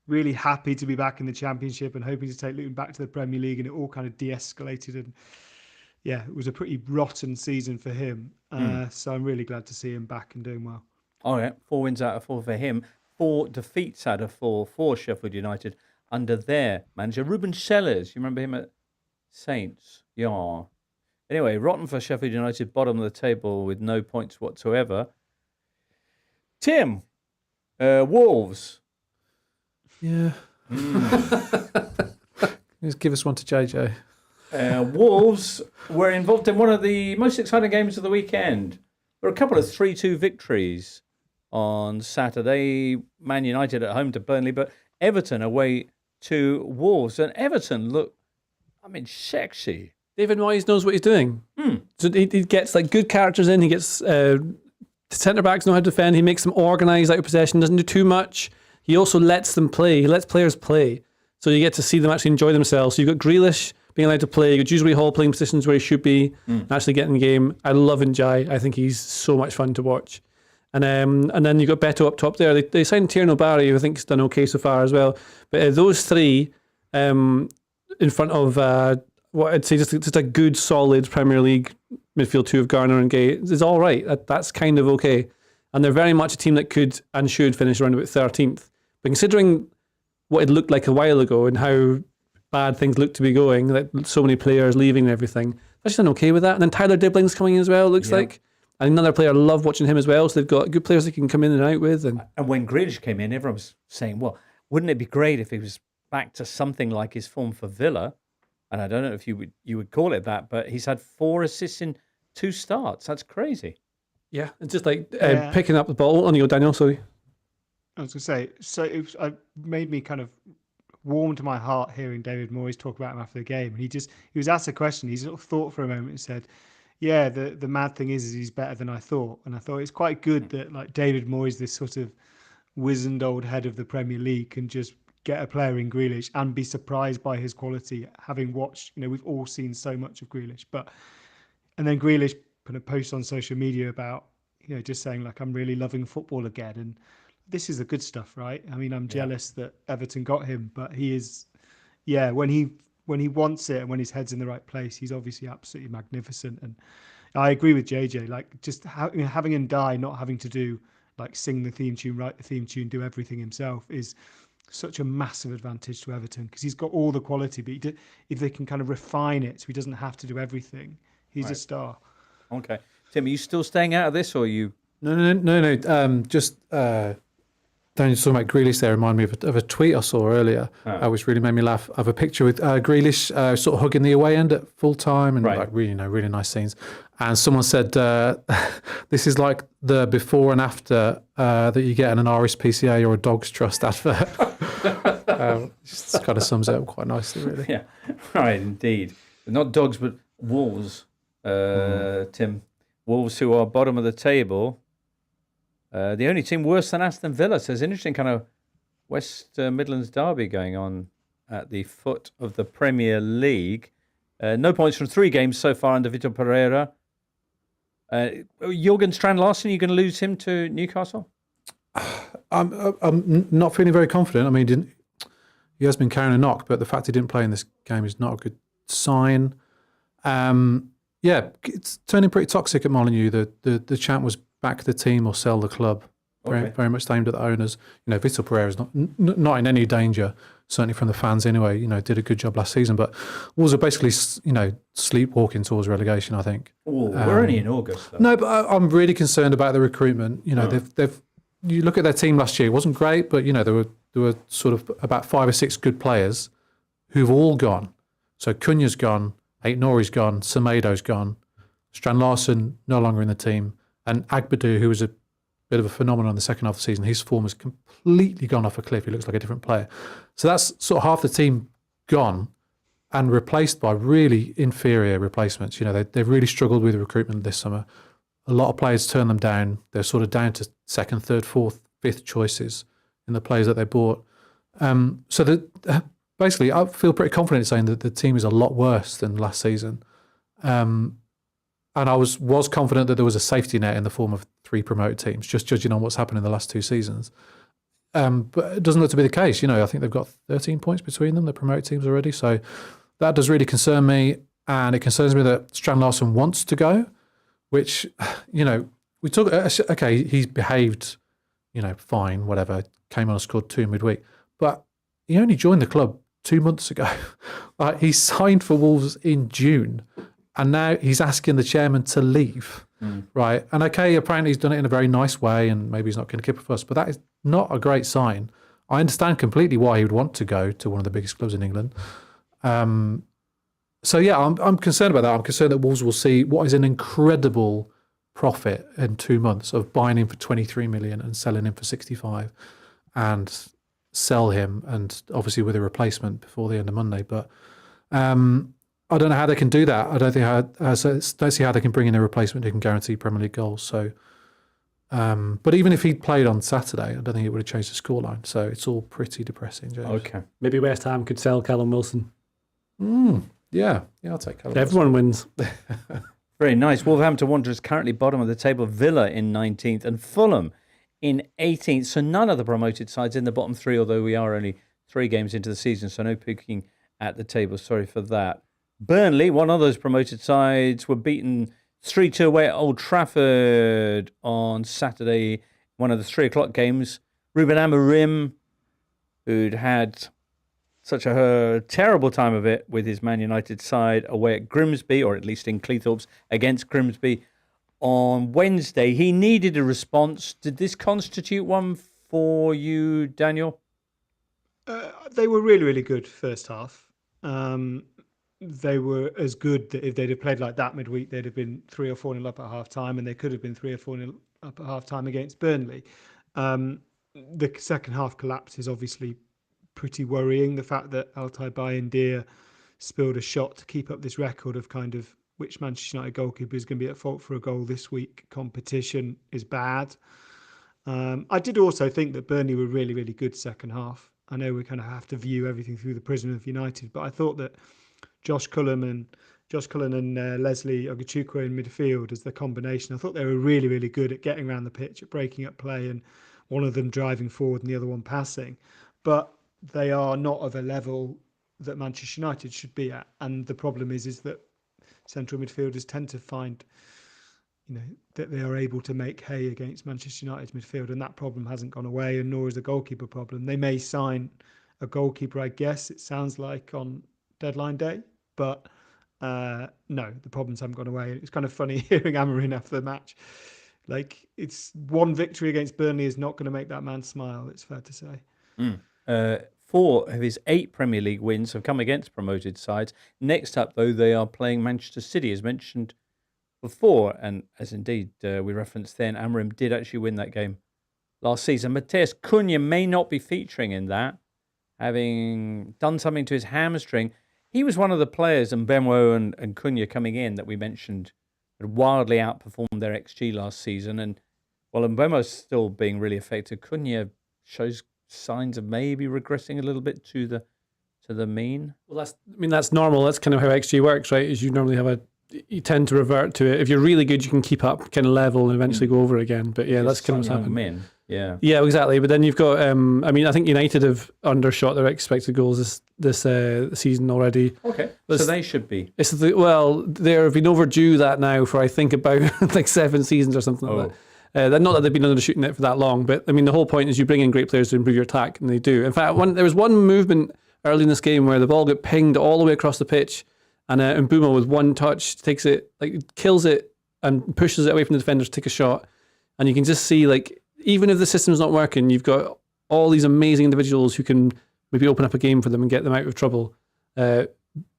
D: really happy to be back in the Championship and hoping to take Luton back to the Premier League, and it all kind of de-escalated, and it was a pretty rotten season for him. So I'm really glad to see him back and doing well.
A: Oh yeah, 4 wins out of 4 for him, 4 defeats out of 4 for Sheffield United under their manager Ruben Sellers. You remember him at Saints? Yeah. Anyway, rotten for Sheffield United, bottom of the table with no points whatsoever. Tim, Wolves.
B: Yeah. Just give us one to JJ.
A: Wolves were involved in one of the most exciting games of the weekend. There were a couple of 3-2 victories on Saturday. Man United at home to Burnley, but Everton away to Wolves. And Everton look, sexy.
C: David Moyes knows what he's doing. So he gets good characters in. He gets centre-backs know how to defend. He makes them organised out of possession, doesn't do too much. He also lets them play. He lets players play. So you get to see them actually enjoy themselves. So you've got Grealish being allowed to play. Usually Hall playing positions where he should be, actually getting the game. I love Njai. I think he's so much fun to watch. And then you got Beto up top there. They signed Tierno Barry, who I think's done okay so far as well. But those three in front of what I'd say just a good, solid Premier League midfield two of Garner and Gay is all right. That's kind of okay. And they're very much a team that could and should finish around about 13th. But considering what it looked like a while ago and how bad things look to be going, like so many players leaving and everything, I've just done okay with that. And then Tyler Dibling's coming in as well, it looks like. And another player, I love watching him as well. So they've got good players they can come in and out with. And
A: when Grealish came in, everyone was saying, well, wouldn't it be great if he was back to something like his form for Villa? And I don't know if you would call it that, but he's had 4 assists in 2 starts. That's crazy.
C: Yeah, it's just like picking up the ball. On you go, Daniel, sorry.
D: I was going to say, so it made me kind of warm to my heart hearing David Moyes talk about him after the game. And he was asked a question. He sort of thought for a moment and said, yeah, the mad thing is he's better than I thought. And I thought it's quite good that like David Moyes, this sort of wizened old head of the Premier League, can just get a player in Grealish and be surprised by his quality, having watched, we've all seen so much of Grealish. And then Grealish put a post on social media about, just saying like, I'm really loving football again. And this is the good stuff, right? I mean, I'm jealous that Everton got him, but he is, when he wants it and when his head's in the right place, he's obviously absolutely magnificent. And I agree with JJ, like just having him die, not having to do like sing the theme tune, write the theme tune, do everything himself is such a massive advantage to Everton because he's got all the quality, but if they can kind of refine it so he doesn't have to do everything, he's a star.
A: Okay. Tim, are you still staying out of this or are you?
B: No. Just Daniel talking about Grealish there reminded me of a tweet I saw earlier, which really made me laugh. Of a picture with Grealish sort of hugging the away end at full time and like really nice scenes. And someone said this is like the before and after that you get in an RSPCA or a Dogs Trust advert. Just kind of sums it up quite nicely, really.
A: Yeah, right, indeed. Not dogs, but wolves. Tim, Wolves, who are bottom of the table. The only team worse than Aston Villa. So there's an interesting kind of West Midlands derby going on at the foot of the Premier League. No points from 3 games so far under Vitor Pereira. Jurgen Strand-Larsen, are you going to lose him to Newcastle?
B: I'm not feeling very confident. I mean, he has been carrying a knock, but the fact he didn't play in this game is not a good sign. It's turning pretty toxic at Molineux. The chant was back the team or sell the club. Very much aimed at the owners. Vitor Pereira is not in any danger, certainly from the fans anyway. Did a good job last season, but Wolves are basically sleepwalking towards relegation, I think.
A: We're only in August, though.
B: No, but I'm really concerned about the recruitment. They've you look at their team last year, it wasn't great, but there were sort of about 5 or 6 good players who've all gone. So Cunha's gone, Aït-Nouri's gone, Semedo's gone, Strand-Larsen no longer in the team, and Agbadou, who was a bit of a phenomenon in the second half of the season, his form has completely gone off a cliff. He looks like a different player. So that's sort of half the team gone and replaced by really inferior replacements. They've really struggled with recruitment this summer. A lot of players turn them down. They're sort of down to 2nd, 3rd, 4th, 5th choices in the players that they bought. Basically, I feel pretty confident in saying that the team is a lot worse than last season. And I was confident that there was a safety net in the form of 3 promoted teams, just judging on what's happened in the last 2 seasons. But it doesn't look to be the case. I think they've got 13 points between them, the promoted teams already. So that does really concern me. And it concerns me that Strand-Larsen wants to go, which, we talk, okay, he's behaved, fine, whatever, came on and scored 2 midweek. But he only joined the club 2 months ago. He signed for Wolves in June. And now he's asking the chairman to leave, right? And okay, apparently he's done it in a very nice way and maybe he's not going to keep a fuss, but that is not a great sign. I understand completely why he would want to go to one of the biggest clubs in England. I'm concerned about that. I'm concerned that Wolves will see what is an incredible profit in 2 months of buying him for 23 million and selling him for 65 and sell him, and obviously with a replacement before the end of Monday. But I don't know how they can do that. I don't see how they can bring in a replacement who can guarantee Premier League goals. So, but even if he'd played on Saturday, I don't think it would have changed the scoreline. So it's all pretty depressing, James.
A: Okay.
C: Maybe West Ham could sell Callum Wilson.
B: Yeah, I'll take Callum.
C: Everyone wins.
A: Very nice. Wolverhampton Wanderers currently bottom of the table. Villa in 19th and Fulham in 18th. So none of the promoted sides in the bottom three, although we are only 3 games into the season, so no peeking at the table. Sorry for that. Burnley, one of those promoted sides, were beaten 3-2 away at Old Trafford on Saturday, one of the 3 o'clock games. Ruben Amor-in, who'd had such a terrible time of it with his Man United side away at Grimsby, or at least in Cleethorpes against Grimsby on Wednesday. He needed a response. Did this constitute one for you, Daniel?
D: They were really, really good first half. They were as good that if they'd have played like that midweek, they'd have been 3 or 4-0 up at half time, and they could have been 3 or 4-0 up at half time against Burnley. The second half collapse is obviously pretty worrying. The fact that Altay Bayindir spilled a shot to keep up this record of kind of which Manchester United goalkeeper is going to be at fault for a goal this week competition is bad. I did also think that Burnley were really, really good second half. I know we kind of have to view everything through the prism of United, but I thought that Josh Cullen and Leslie Ogachukwu in midfield as the combination, I thought they were really, really good at getting around the pitch, at breaking up play, and one of them driving forward and the other one passing. But they are not of a level that Manchester United should be at. And the problem is that central midfielders tend to find, that they are able to make hay against Manchester United's midfield, and that problem hasn't gone away, and nor is the goalkeeper problem. They may sign a goalkeeper, I guess, it sounds like, on deadline day, but no, the problems haven't gone away. It's kind of funny hearing Amor-in after the match. Like, it's one victory against Burnley is not going to make that man smile, it's fair to say.
A: 4 of his 8 Premier League wins have come against promoted sides. Next up, though, they are playing Manchester City, as mentioned before, and as indeed we referenced then, Amor-in did actually win that game last season. Matheus Cunha may not be featuring in that, having done something to his hamstring. He was one of the players, and Benwo and Cunha coming in, that we mentioned had wildly outperformed their XG last season. And while Mbeumo's still being really effective, Cunha shows signs of maybe regressing a little bit to the mean.
C: Well, that's normal. That's kind of how XG works, right? Is you tend to revert to it. If you're really good, you can keep up kind of level and eventually go over again. But yeah, that's kind of what's happened. Yeah, exactly. But then you've got, I think United have undershot their expected goals this season already.
A: Okay, so they should be.
C: They've been overdue that now for, I think, about like 7 seasons or something like that. Not that they've been undershooting it for that long, but I mean, the whole point is you bring in great players to improve your attack, and they do. In fact, there was one movement early in this game where the ball got pinged all the way across the pitch, and Mbeumo with one touch takes it, kills it, and pushes it away from the defenders to take a shot. And you can just see, even if the system's not working, you've got all these amazing individuals who can maybe open up a game for them and get them out of trouble,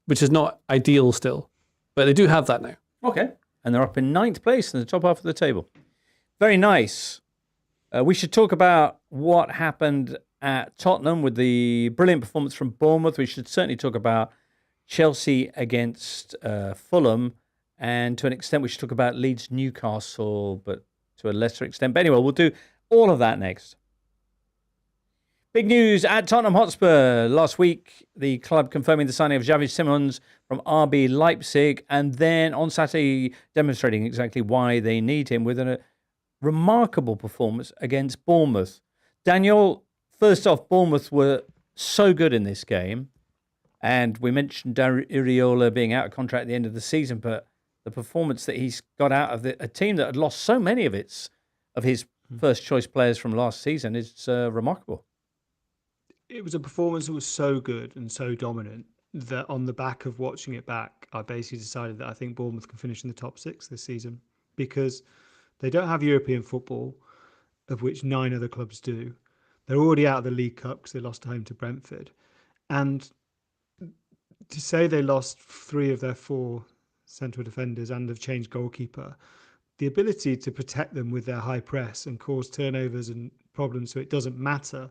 C: which is not ideal still. But they do have that now.
A: Okay. And they're up in 9th place in the top half of the table. Very nice. We should talk about what happened at Tottenham with the brilliant performance from Bournemouth. We should certainly talk about Chelsea against Fulham. And to an extent, we should talk about Leeds Newcastle, but to a lesser extent. But anyway, we'll do all of that next. Big news at Tottenham Hotspur. Last week, the club confirming the signing of Xavi Simons from RB Leipzig, and then on Saturday demonstrating exactly why they need him with a remarkable performance against Bournemouth. Daniel, first off, Bournemouth were so good in this game, and we mentioned Iriola being out of contract at the end of the season, but the performance that he's got out of a team that had lost so many of his first choice players from last season is remarkable.
D: It was a performance that was so good and so dominant that on the back of watching it back, I basically decided that I think Bournemouth can finish in the top 6 this season, because they don't have European football, of which 9 other clubs do. They're already out of the League Cup because they lost home to Brentford. And to say they lost 3 of their 4 central defenders and have changed goalkeeper, the ability to protect them with their high press and cause turnovers and problems so it doesn't matter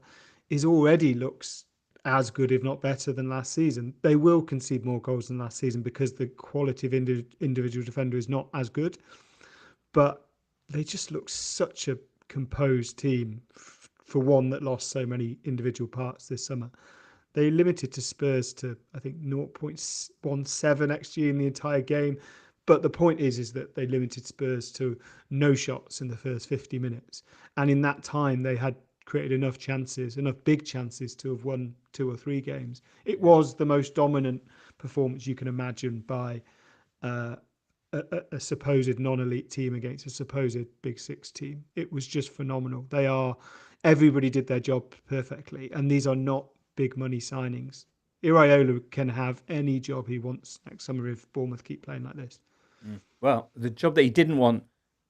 D: is already looks as good, if not better, than last season. They will concede more goals than last season because the quality of individual defender is not as good, but they just look such a composed team for one that lost so many individual parts this summer. They limited to Spurs to, I think, 0.17 XG in the entire game. But the point is that they limited Spurs to no shots in the first 50 minutes. And in that time, they had created enough big chances to have won 2 or 3 games. It was the most dominant performance you can imagine by a supposed non-elite team against a supposed Big Six team. It was just phenomenal. Everybody did their job perfectly. And these are not big money signings. Iraola can have any job he wants next summer if Bournemouth keep playing like this.
A: Well, the job that he didn't want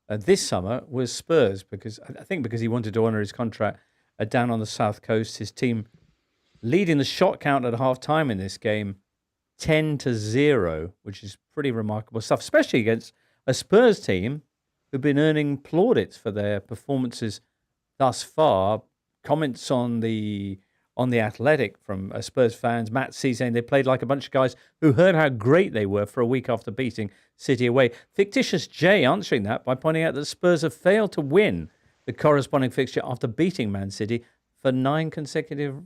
A: this summer was Spurs, because he wanted to honour his contract down on the south coast. His team leading the shot count at half time in this game 10-0, which is pretty remarkable stuff, especially against a Spurs team who've been earning plaudits for their performances thus far. Comments on the Athletic from Spurs fans, Matt C, saying they played like a bunch of guys who heard how great they were for a week after beating City away. Fictitious J answering that by pointing out that Spurs have failed to win the corresponding fixture after beating Man City for 9 consecutive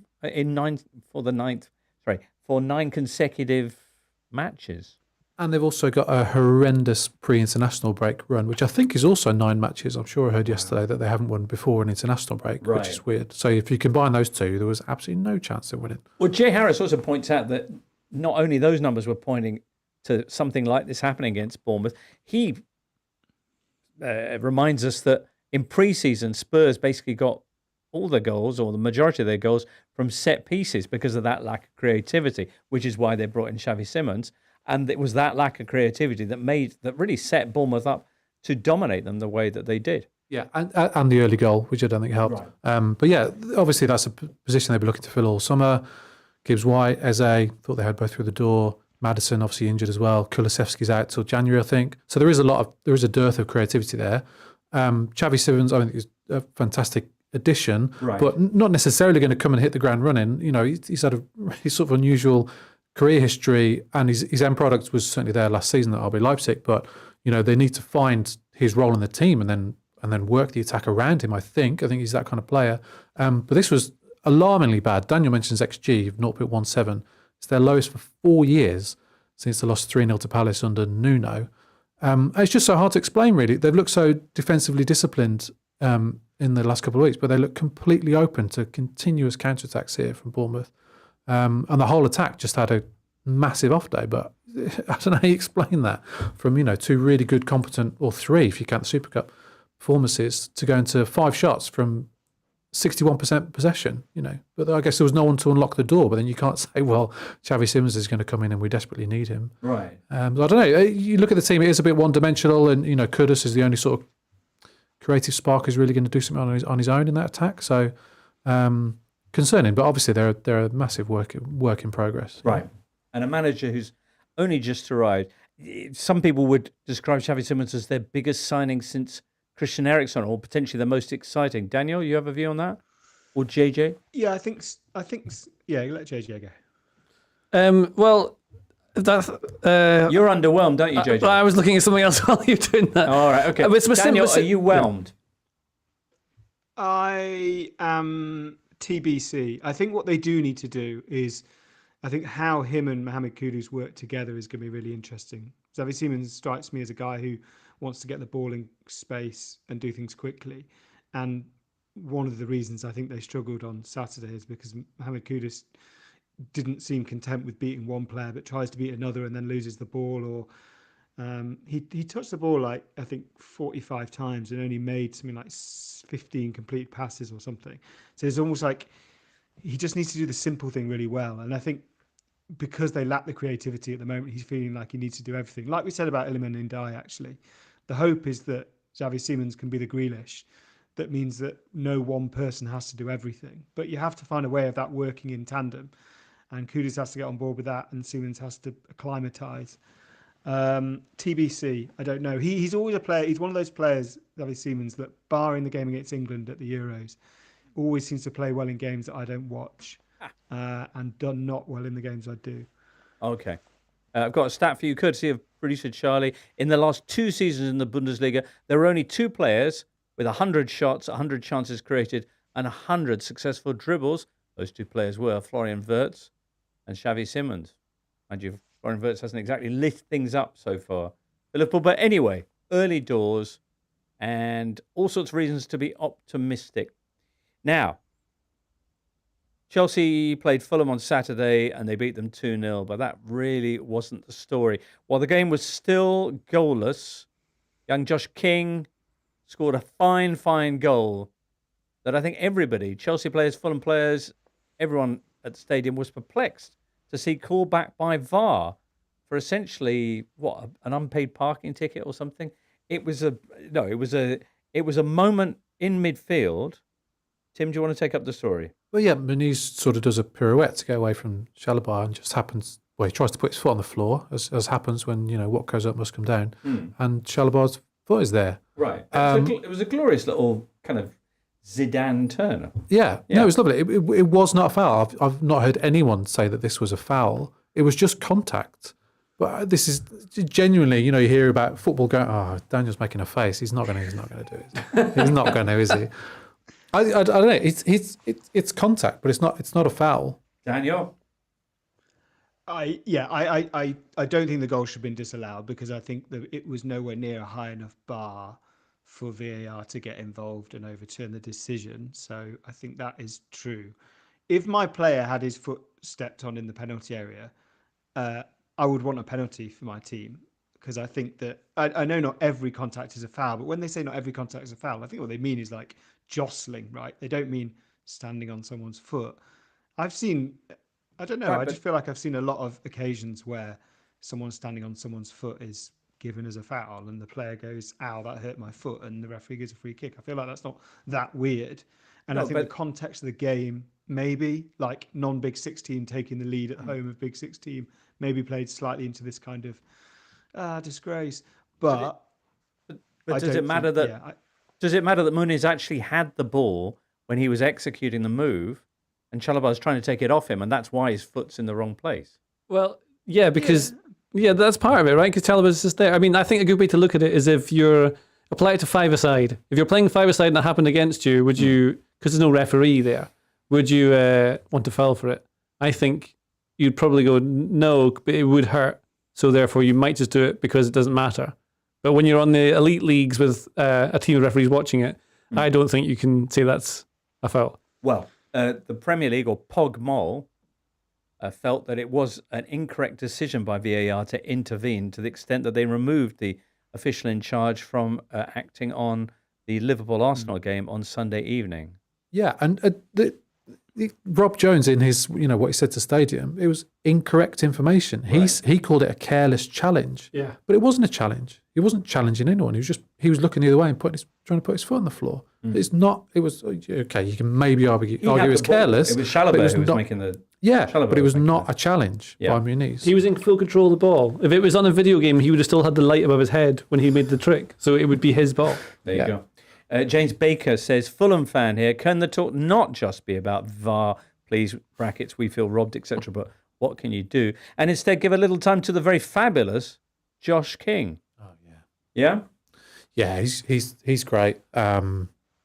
A: matches.
B: And they've also got a horrendous pre-international break run, which I think is also 9 matches. I'm sure I heard yesterday that they haven't won before an international break, which is weird. So if you combine those two, there was absolutely no chance of winning.
A: Well, Jay Harris also points out that not only those numbers were pointing to something like this happening against Bournemouth, he reminds us that in pre-season, Spurs basically got all the goals, or the majority of their goals, from set pieces because of that lack of creativity, which is why they brought in Xavi Simons. And it was that lack of creativity that really set Bournemouth up to dominate them the way that they did.
B: Yeah, and the early goal, which I don't think helped. Right. But yeah, obviously that's a position they've been looking to fill all summer. Gibbs White, Eze, thought they had both through the door. Maddison obviously injured as well. Kulusevski's out till January, I think. So there is a dearth of creativity there. Xavi Simons, I think, is a fantastic addition, but not necessarily going to come and hit the ground running. You know, he's had he's sort of unusual career history, and his end product was certainly there last season at RB Leipzig. But you know, they need to find his role in the team and then work the attack around him. I think he's that kind of player. But this was alarmingly bad. Daniel mentions XG of 0.17. It's their lowest for 4 years since they lost 3-0 to Palace under Nuno. It's just so hard to explain, really. They've looked so defensively disciplined in the last couple of weeks, but they look completely open to continuous counterattacks here from Bournemouth. And the whole attack just had a massive off day, but I don't know how you explain that from, 2 really good, competent, or 3 if you count the Super Cup performances, to go into 5 shots from 61% possession, But I guess there was no one to unlock the door, but then you can't say, well, Xavi Simons is going to come in and we desperately need him.
A: Right.
B: I don't know. You look at the team, it is a bit one-dimensional, and, Kudus is the only sort of creative spark who's really going to do something on his own in that attack. So, concerning, but obviously they're a massive work in progress.
A: Right. And a manager who's only just arrived. Some people would describe Xavi Simons as their biggest signing since Christian Eriksen, or potentially the most exciting. Daniel, you have a view on that? Or JJ?
D: Yeah, I think let JJ go.
C: Well, that's
A: you're underwhelmed, don't you, JJ?
C: I was looking at something else while you're doing that.
A: All right, okay. Daniel, are you whelmed?
D: I am TBC. I think what they do need to do is, I think how him and Mohamed Kudus work together is going to be really interesting. Xavi Simons strikes me as a guy who wants to get the ball in space and do things quickly. And one of the reasons I think they struggled on Saturday is because Mohamed Kudus didn't seem content with beating one player, but tries to beat another and then loses the ball. Or he touched the ball I think 45 times and only made something like 15 complete passes or something. So it's almost like he just needs to do the simple thing really well. And I think because they lack the creativity at the moment, he's feeling like he needs to do everything. Like we said about Iliman Ndiaye, actually, the hope is that Xavi Simons can be the Grealish. That means that no one person has to do everything. But you have to find a way of that working in tandem. And Kudus has to get on board with that, and Simons has to acclimatise. TBC, I don't know. He's always a player. He's one of those players, Xavi Simons, that barring the game against England at the Euros, always seems to play well in games that I don't watch. And done not well in the games I do.
A: Okay. I've got a stat for you, courtesy of producer Charlie. In the last 2 seasons in the Bundesliga, there were only 2 players with 100 shots, 100 chances created, and 100 successful dribbles Those two players were Florian Wirtz and Xavi Simons. Mind you, Florian Wirtz hasn't exactly lit things up so far for Liverpool. But anyway, early doors and all sorts of reasons to be optimistic. Now, Chelsea played Fulham on Saturday and they beat them 2-0, but that really wasn't the story. While the game was still goalless, young Josh King scored a fine goal that I think everybody, Chelsea players, Fulham players, everyone at the stadium was perplexed to see called back by VAR for essentially an unpaid parking ticket or something. It was a moment in midfield. Tim, do you want to take up the story?
B: Well, yeah, Muniz sort of does a pirouette to get away from Chalobah and just happens. Well, he tries to put his foot on the floor, as happens when what goes up must come down, and Chalobah's foot is there.
A: Right. It was a glorious little kind of Zidane turn.
B: Yeah. No, it was lovely. It was not a foul. I've not heard anyone say that this was a foul. It was just contact. But this is genuinely, you hear about football going, oh, Daniel's making a face. He's not going to do it. He's not going to, is he? I don't know. It's contact, but it's not a foul.
A: Daniel?
D: I don't think the goal should have been disallowed because I think that it was nowhere near a high enough bar for VAR to get involved and overturn the decision. So I think that is true. If my player had his foot stepped on in the penalty area, I would want a penalty for my team because I think that I know not every contact is a foul, but when they say not every contact is a foul, I think what they mean is like jostling, right? They don't mean standing on someone's foot. I don't know. I just feel like I've seen a lot of occasions where someone standing on someone's foot is given as a foul and the player goes, ow, that hurt my foot, and the referee gives a free kick. I feel like that's not that weird. And I think the context of the game, maybe like non-Big Six team taking the lead at home of Big Six team, maybe played slightly into this kind of disgrace. But
A: does it matter that Muniz actually had the ball when he was executing the move and Chalobah was trying to take it off him, and that's why his foot's in the wrong place?
C: Well, yeah, because that's part of it, right? Because Chalobah's just there. I mean, I think a good way to look at it is if you're apply it to five-a-side. If you're playing five-a-side and that happened against you, would you, because there's no referee there, would you want to foul for it? I think you'd probably go, no, but it would hurt. So therefore you might just do it because it doesn't matter. But when you're on the elite leagues with a team of referees watching it, I don't think you can say that's a foul.
A: Well, the Premier League, or POGMOL, felt that it was an incorrect decision by VAR to intervene to the extent that they removed the official in charge from acting on the Liverpool-Arsenal game on Sunday evening.
B: Yeah, and Rob Jones, in his, what he said to Stadium, it was incorrect information. He called it a careless challenge.
C: Yeah,
B: but it wasn't a challenge. He wasn't challenging anyone. He was looking the other way and trying to put his foot on the floor. It's not. It was okay. You can maybe argue it was careless.
A: It was Chalobah who was making the.
B: Yeah,
A: Chalobah
B: but it was not a challenge by Muniz.
C: He was in full control of the ball. If it was on a video game, he would have still had the light above his head when he made the trick. So it would be his ball.
A: There you go. James Baker says, Fulham fan here, can the talk not just be about VAR, please, brackets, we feel robbed, etc., but what can you do? And instead give a little time to the very fabulous Josh King.
B: Oh, yeah.
A: Yeah?
B: Yeah, he's great.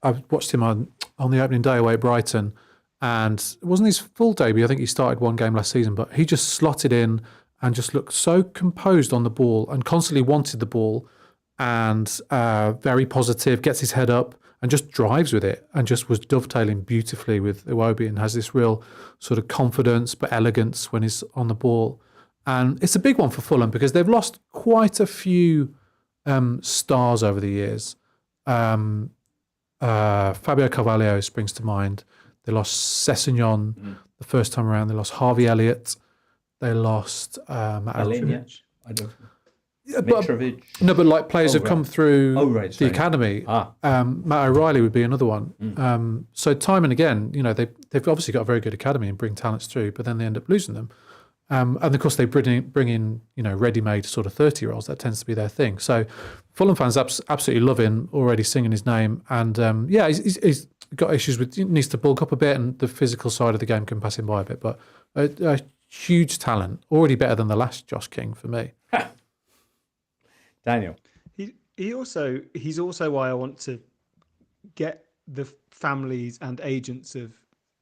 B: I watched him on the opening day away at Brighton, and it wasn't his full debut. I think he started one game last season, but he just slotted in and just looked so composed on the ball and constantly wanted the ball and very positive, gets his head up and just drives with it and just was dovetailing beautifully with Iwobi and has this real sort of confidence but elegance when he's on the ball. And it's a big one for Fulham because they've lost quite a few stars over the years. Fabio Carvalho springs to mind. They lost Sessegnon the first time around. They lost Harvey Elliott. They lost
A: Mitrovic.
B: But like players have come through the academy. Matt O'Reilly would be another one. So time and again, they've obviously got a very good academy and bring talents through, but then they end up losing them. And of course they bring in ready-made sort of 30-year-olds. That tends to be their thing. So Fulham fans absolutely love him, already singing his name. And he's got issues with, needs to bulk up a bit, and the physical side of the game can pass him by a bit. But a huge talent, already better than the last Josh King for me.
A: Daniel.
D: He's also why I want to get the families and agents of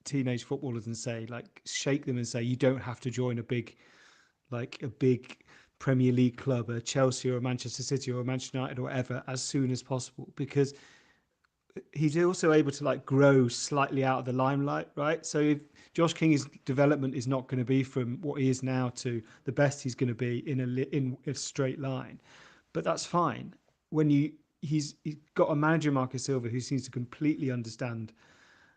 D: teenage footballers and say, like, shake them and say, you don't have to join a big Premier League club, a Chelsea or a Manchester City or a Manchester United or whatever, as soon as possible, because he's also able to like grow slightly out of the limelight, right? So if Josh King's development is not going to be from what he is now to the best he's going to be in a straight line, but that's fine. When he's got a manager, Marcus Silva, who seems to completely understand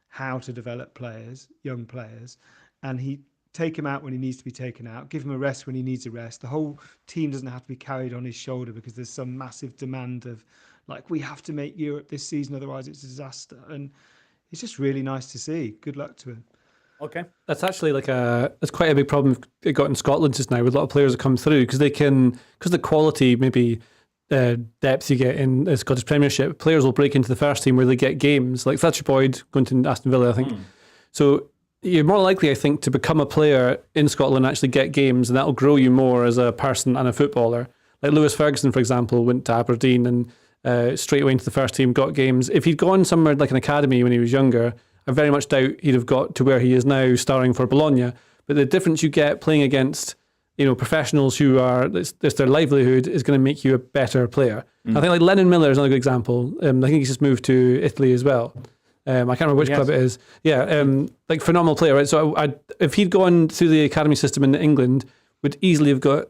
D: how to develop players, young players, and he take him out when he needs to be taken out, give him a rest when he needs a rest. The whole team doesn't have to be carried on his shoulder because there's some massive demand of like, we have to make Europe this season, otherwise it's a disaster. And it's just really nice to see. Good luck to him.
A: Okay.
C: That's actually that's quite a big problem it got in Scotland just now with a lot of players that come through because the quality, maybe depth you get in the Scottish Premiership, players will break into the first team where they get games, like Fletcher Boyd going to Aston Villa, I think. So you're more likely, I think, to become a player in Scotland and actually get games, and that'll grow you more as a person and a footballer. Like Lewis Ferguson, for example, went to Aberdeen and straight away into the first team, got games. If he'd gone somewhere like an academy when he was younger, I very much doubt he'd have got to where he is now, starring for Bologna. But the difference you get playing against, professionals who are, it's their livelihood, is going to make you a better player. I think like Lennon Miller is another good example. I think he's just moved to Italy as well. I can't remember which club it is. Yeah, like phenomenal player, right? So if he'd gone through the academy system in England, would easily have got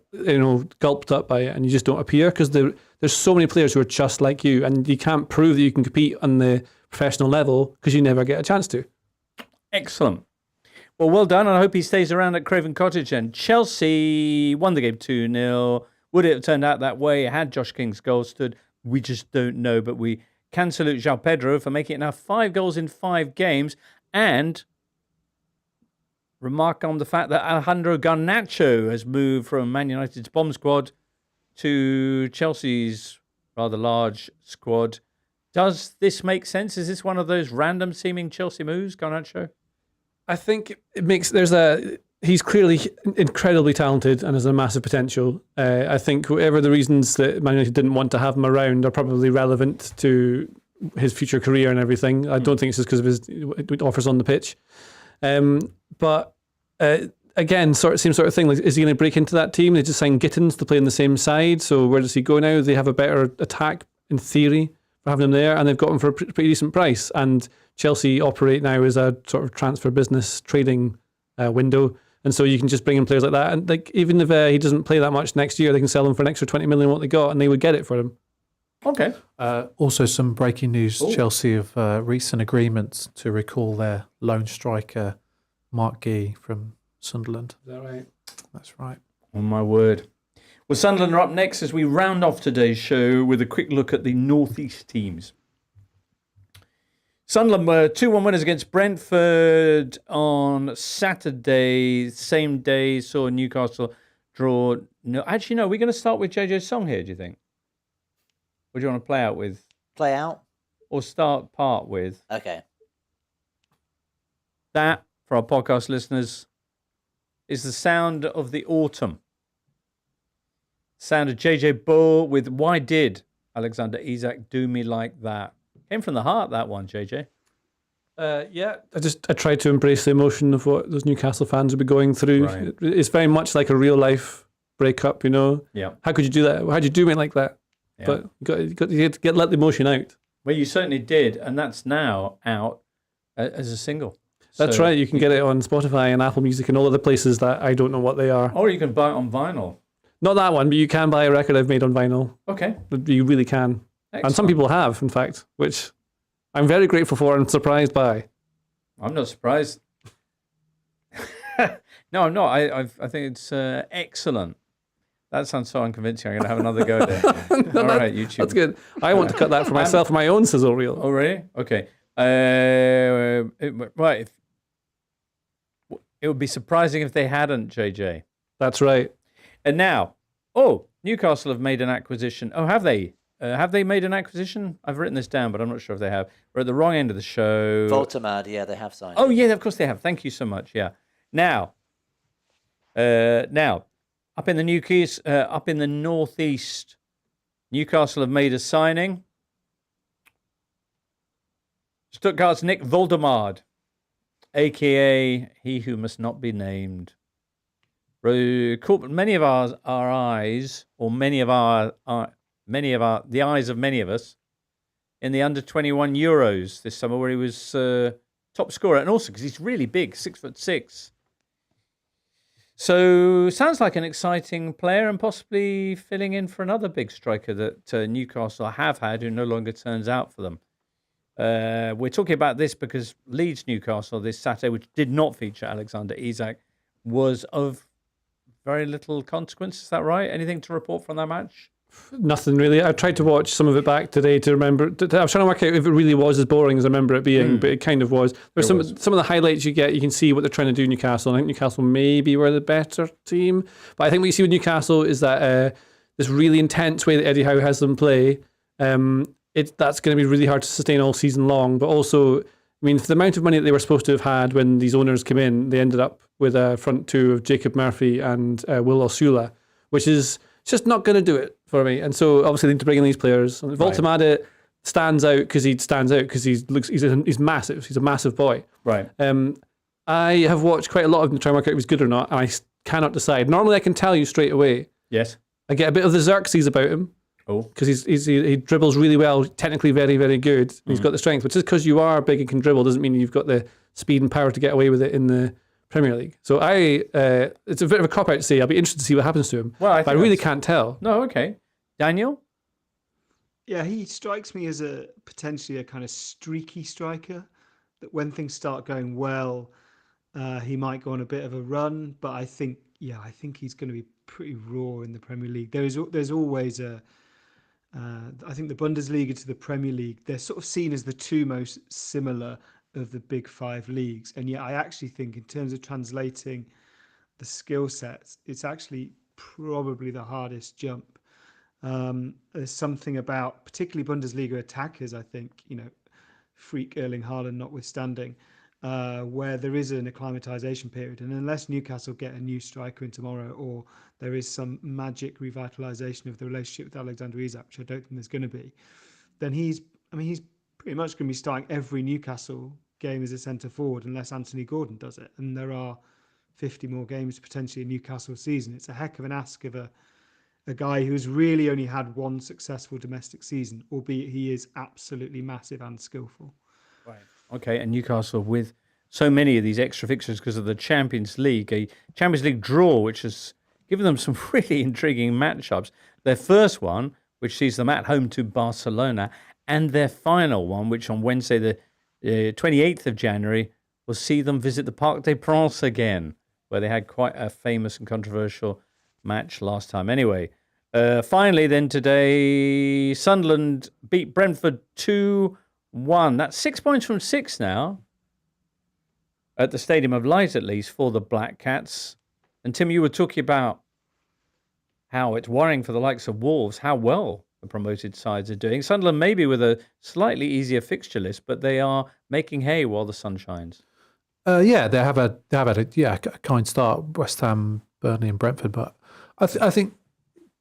C: gulped up by it, and you just don't appear because there's so many players who are just like you, and you can't prove that you can compete on the professional level because you never get a chance to.
A: Excellent. Well done, and I hope he stays around at Craven Cottage. And Chelsea won the game 2-0. Would it have turned out that way had Josh King's goal stood? We just don't know, but we can salute João Pedro for making it now 5 goals in 5 games, and remark on the fact that Alejandro Garnacho has moved from Man United's bomb squad to Chelsea's rather large squad. Does this make sense? Is this one of those random seeming Chelsea moves, Garnacho?
C: I think it makes, he's clearly incredibly talented and has a massive potential. I think whatever the reasons that Man United didn't want to have him around are probably relevant to his future career and everything. I don't think it's just because of his offers on the pitch. But again, same sort of thing. Like, is he going to break into that team? They just signed Gittins to play on the same side. So where does he go now? They have a better attack in theory for having him there, and they've got him for a pretty decent price. And Chelsea operate now as a sort of transfer business trading window. And so you can just bring in players like that. And like even if he doesn't play that much next year, they can sell him for an extra 20 million what they got, and they would get it for him.
A: Okay.
B: Also, some breaking news. Ooh. Chelsea have recent agreements to recall their lone striker, Mark Gee from Sunderland.
C: Is that right?
B: That's right.
A: Oh, my word. Well, Sunderland are up next as we round off today's show with a quick look at the North East teams. Sunderland were 2-1 winners against Brentford on Saturday. Same day, saw Newcastle draw. No, actually, no, we're going to start with JJ's song here, do you think? What do you want to play out with?
E: Play out?
A: Or start part with?
E: Okay.
A: That, for our podcast listeners, is the sound of the autumn. Sound of JJ Bull with Why Did Alexander Isak Do Me Like That? Came from the heart, that one, JJ.
C: Yeah, I tried to embrace the emotion of what those Newcastle fans would be going through.
A: Right.
C: It's very much like a real life breakup,
A: Yeah.
C: How could you do that? How'd you do me like that?
A: Yeah.
C: But you got to let the emotion out.
A: Well, you certainly did, and that's now out as a single.
C: That's right. You can get it on Spotify and Apple Music and all other places that I don't know what they are.
A: Or you can buy it on vinyl.
C: Not that one, but you can buy a record I've made on vinyl.
A: Okay.
C: You really can.
A: Excellent.
C: And some people have, in fact, which I'm very grateful for and surprised by.
A: I'm not surprised. No, I'm not. I think it's excellent. That sounds so unconvincing. I'm going to have another go at it. All right, YouTube.
C: That's good. I want to cut that for myself for my own sizzle reel.
A: Oh, really? Okay. Right. It would be surprising if they hadn't, JJ.
C: That's right.
A: And now, Newcastle have made an acquisition. Oh, have they? Have they made an acquisition? I've written this down, but I'm not sure if they have. We're at the wrong end of the show.
E: Wolte-made, yeah, they have signed.
A: Oh, yeah, of course they have. Thank you so much. Yeah. Now, up in the northeast, Newcastle have made a signing. Stuttgart's Nick Wolte-made a.k.a. he who must not be named, caught many of our eyes, or the eyes of many of us, in the under-21 Euros this summer, where he was top scorer, and also because he's really big, 6'6". So sounds like an exciting player, and possibly filling in for another big striker that Newcastle have had, who no longer turns out for them. We're talking about this because Leeds Newcastle this Saturday, which did not feature Alexander Isak, was of very little consequence. Is that right? Anything to report from that match?
C: Nothing really. I tried to watch some of it back today to remember. I was trying to work out if it really was as boring as I remember it being, but it kind of was. There's some of the highlights you get. You can see what they're trying to do. Newcastle. I think Newcastle maybe were the better team, but I think what you see with Newcastle is that this really intense way that Eddie Howe has them play. That's going to be really hard to sustain all season long. But also, I mean, for the amount of money that they were supposed to have had when these owners came in, they ended up with a front two of Jacob Murphy and Will Osula, which is just not going to do it for me. And so obviously they need to bring in these players. Wolte-made stands out because he's massive. He's a massive boy.
A: Right.
C: I have watched quite a lot of him to try and work out if he's good or not, and I cannot decide. Normally I can tell you straight away.
A: Yes.
C: I get a bit of the Xerxes about him.
A: Oh.
C: Because he dribbles really well, technically very, very good. He's got the strength, but just because you are big and can dribble doesn't mean you've got the speed and power to get away with it in the Premier League. So it's a bit of a cop-out to say. I'll be interested to see what happens to him.
A: Well,
C: I really can't tell.
A: No, okay. Daniel?
D: Yeah, he strikes me as potentially a kind of streaky striker, that when things start going well, he might go on a bit of a run, but I think he's going to be pretty raw in the Premier League. There's always I think the Bundesliga to the Premier League, they're sort of seen as the two most similar of the big five leagues. And yet I actually think in terms of translating the skill sets, it's actually probably the hardest jump. There's something about particularly Bundesliga attackers, I think, freak Erling Haaland notwithstanding, where there is an acclimatization period. And unless Newcastle get a new striker in tomorrow, or there is some magic revitalization of the relationship with Alexander Isak, which I don't think there's going to be, then he's pretty much going to be starting every Newcastle game as a centre forward unless Anthony Gordon does it. And there are 50 more games potentially in Newcastle season. It's a heck of an ask of a guy who's really only had one successful domestic season, albeit he is absolutely massive and skillful.
A: Right. Okay, and Newcastle with so many of these extra fixtures because of the Champions League, a Champions League draw, which has given them some really intriguing matchups. Their first one, which sees them at home to Barcelona, and their final one, which on Wednesday, the 28th of January, will see them visit the Parc des Princes again, where they had quite a famous and controversial match last time. Anyway, finally then today, Sunderland beat Brentford 2-1. That's 6 points from 6 now, at the Stadium of Light at least, for the Black Cats. And Tim, you were talking about how it's worrying for the likes of Wolves, how well the promoted sides are doing. Sunderland maybe with a slightly easier fixture list, but they are making hay while the sun shines. They
B: have had a kind start. West Ham, Burnley, and Brentford, but I think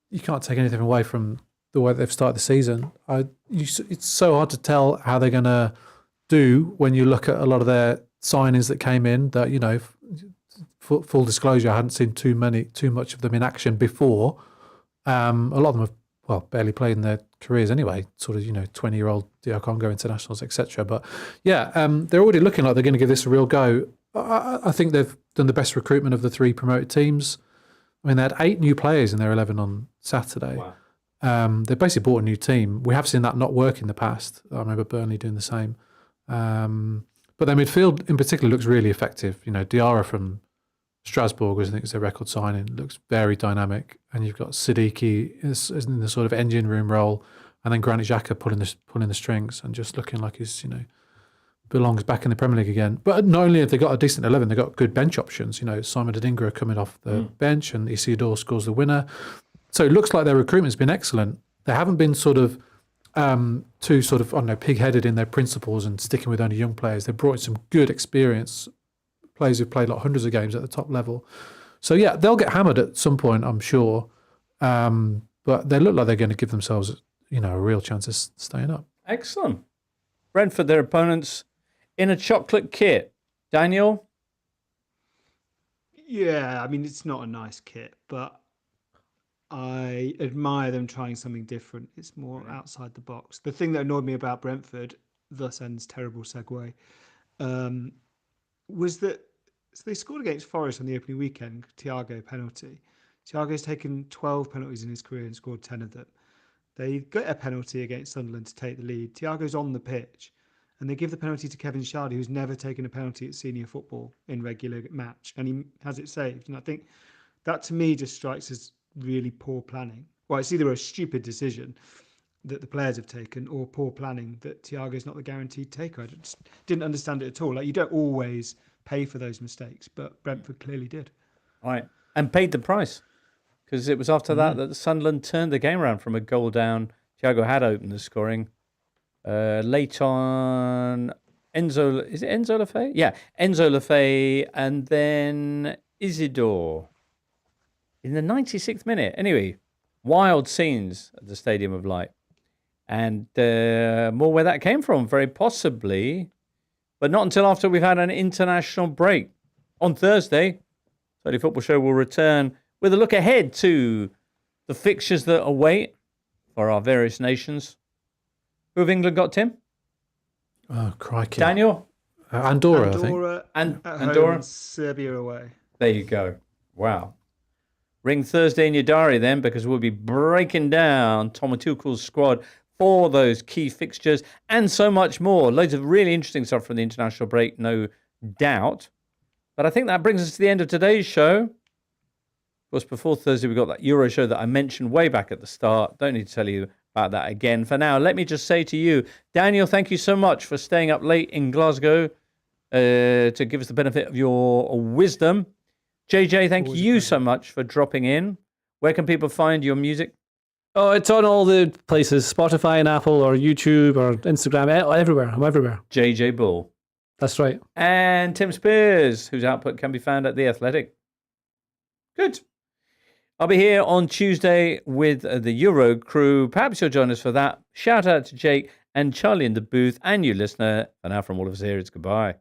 B: you can't take anything away from the way they've started the season. It's so hard to tell how they're going to do when you look at a lot of their signings that came in. That full disclosure, I hadn't seen too much of them in action before. A lot of them have barely played in their careers anyway. Sort of 20-year-old DR Congo internationals, etc. But they're already looking like they're going to give this a real go. I think they've done the best recruitment of the three promoted teams. I mean, they had 8 new players in their 11 on Saturday. Wow. They basically bought a new team. We have seen that not work in the past. I remember Burnley doing the same. But their midfield in particular looks really effective. Diarra from Strasbourg, I think is their record signing, looks very dynamic. And you've got Siddiqui is in the sort of engine room role, and then Granit Xhaka pulling the strings and just looking like he's belongs back in the Premier League again. But not only have they got a decent 11, they've got good bench options. Simon Adingra coming off the bench, and Isidore scores the winner. So it looks like their recruitment's been excellent. They haven't been too pig-headed in their principles and sticking with only young players. They've brought in some good experience, players who've played hundreds of games at the top level. So they'll get hammered at some point, I'm sure. But they look like they're going to give themselves, a real chance of staying up.
A: Excellent. Brentford, their opponents, in a chocolate kit. Daniel?
D: Yeah, I mean, it's not a nice kit, but I admire them trying something different. It's more outside the box. The thing that annoyed me about Brentford, thus ends terrible segue, was that so they scored against Forest on the opening weekend, Thiago penalty. Thiago's taken 12 penalties in his career and scored 10 of them. They got a penalty against Sunderland to take the lead. Thiago's on the pitch, and they give the penalty to Kevin Shardy, who's never taken a penalty at senior football in regular match, and he has it saved. And I think that, to me, just strikes as really poor planning. Well, it's either a stupid decision that the players have taken or poor planning that Thiago's not the guaranteed taker. I just didn't understand it at all. Like, you don't always pay for those mistakes, but Brentford clearly did.
A: All right. And paid the price. Because it was after that Sunderland turned the game around from a goal down. Thiago had opened the scoring. Late on, is it Enzo Lefebvre? Yeah, Enzo Lefebvre, and then Isidore in the 96th minute. Anyway, wild scenes at the Stadium of Light. And more where that came from, very possibly, but not until after we've had an international break. On Thursday, Totally Football Show will return with a look ahead to the fixtures that await for our various nations. Who have England got, Tim?
B: Oh, crikey.
A: Daniel?
B: Andorra, I think.
D: Andorra at
A: Andorra?
D: home and Serbia away.
A: There you go. Wow. Ring Thursday in your diary then, because we'll be breaking down Thomas Tuchel's squad for those key fixtures and so much more. Loads of really interesting stuff from the international break, no doubt. But I think that brings us to the end of today's show. Of course, before Thursday, we've got that Euro show that I mentioned way back at the start. Don't need to tell you about that again. For now, let me just say to you, Daniel, thank you so much for staying up late in Glasgow to give us the benefit of your wisdom. JJ, thank you so much for dropping in. Where can people find your music?
C: Oh, it's on all the places, Spotify and Apple or YouTube or Instagram, everywhere. I'm everywhere.
A: JJ Bull.
C: That's right.
A: And Tim Spiers, whose output can be found at The Athletic. Good. I'll be here on Tuesday with the Euro crew. Perhaps you'll join us for that. Shout out to Jake and Charlie in the booth and you listener. For now, from all of us here, it's goodbye.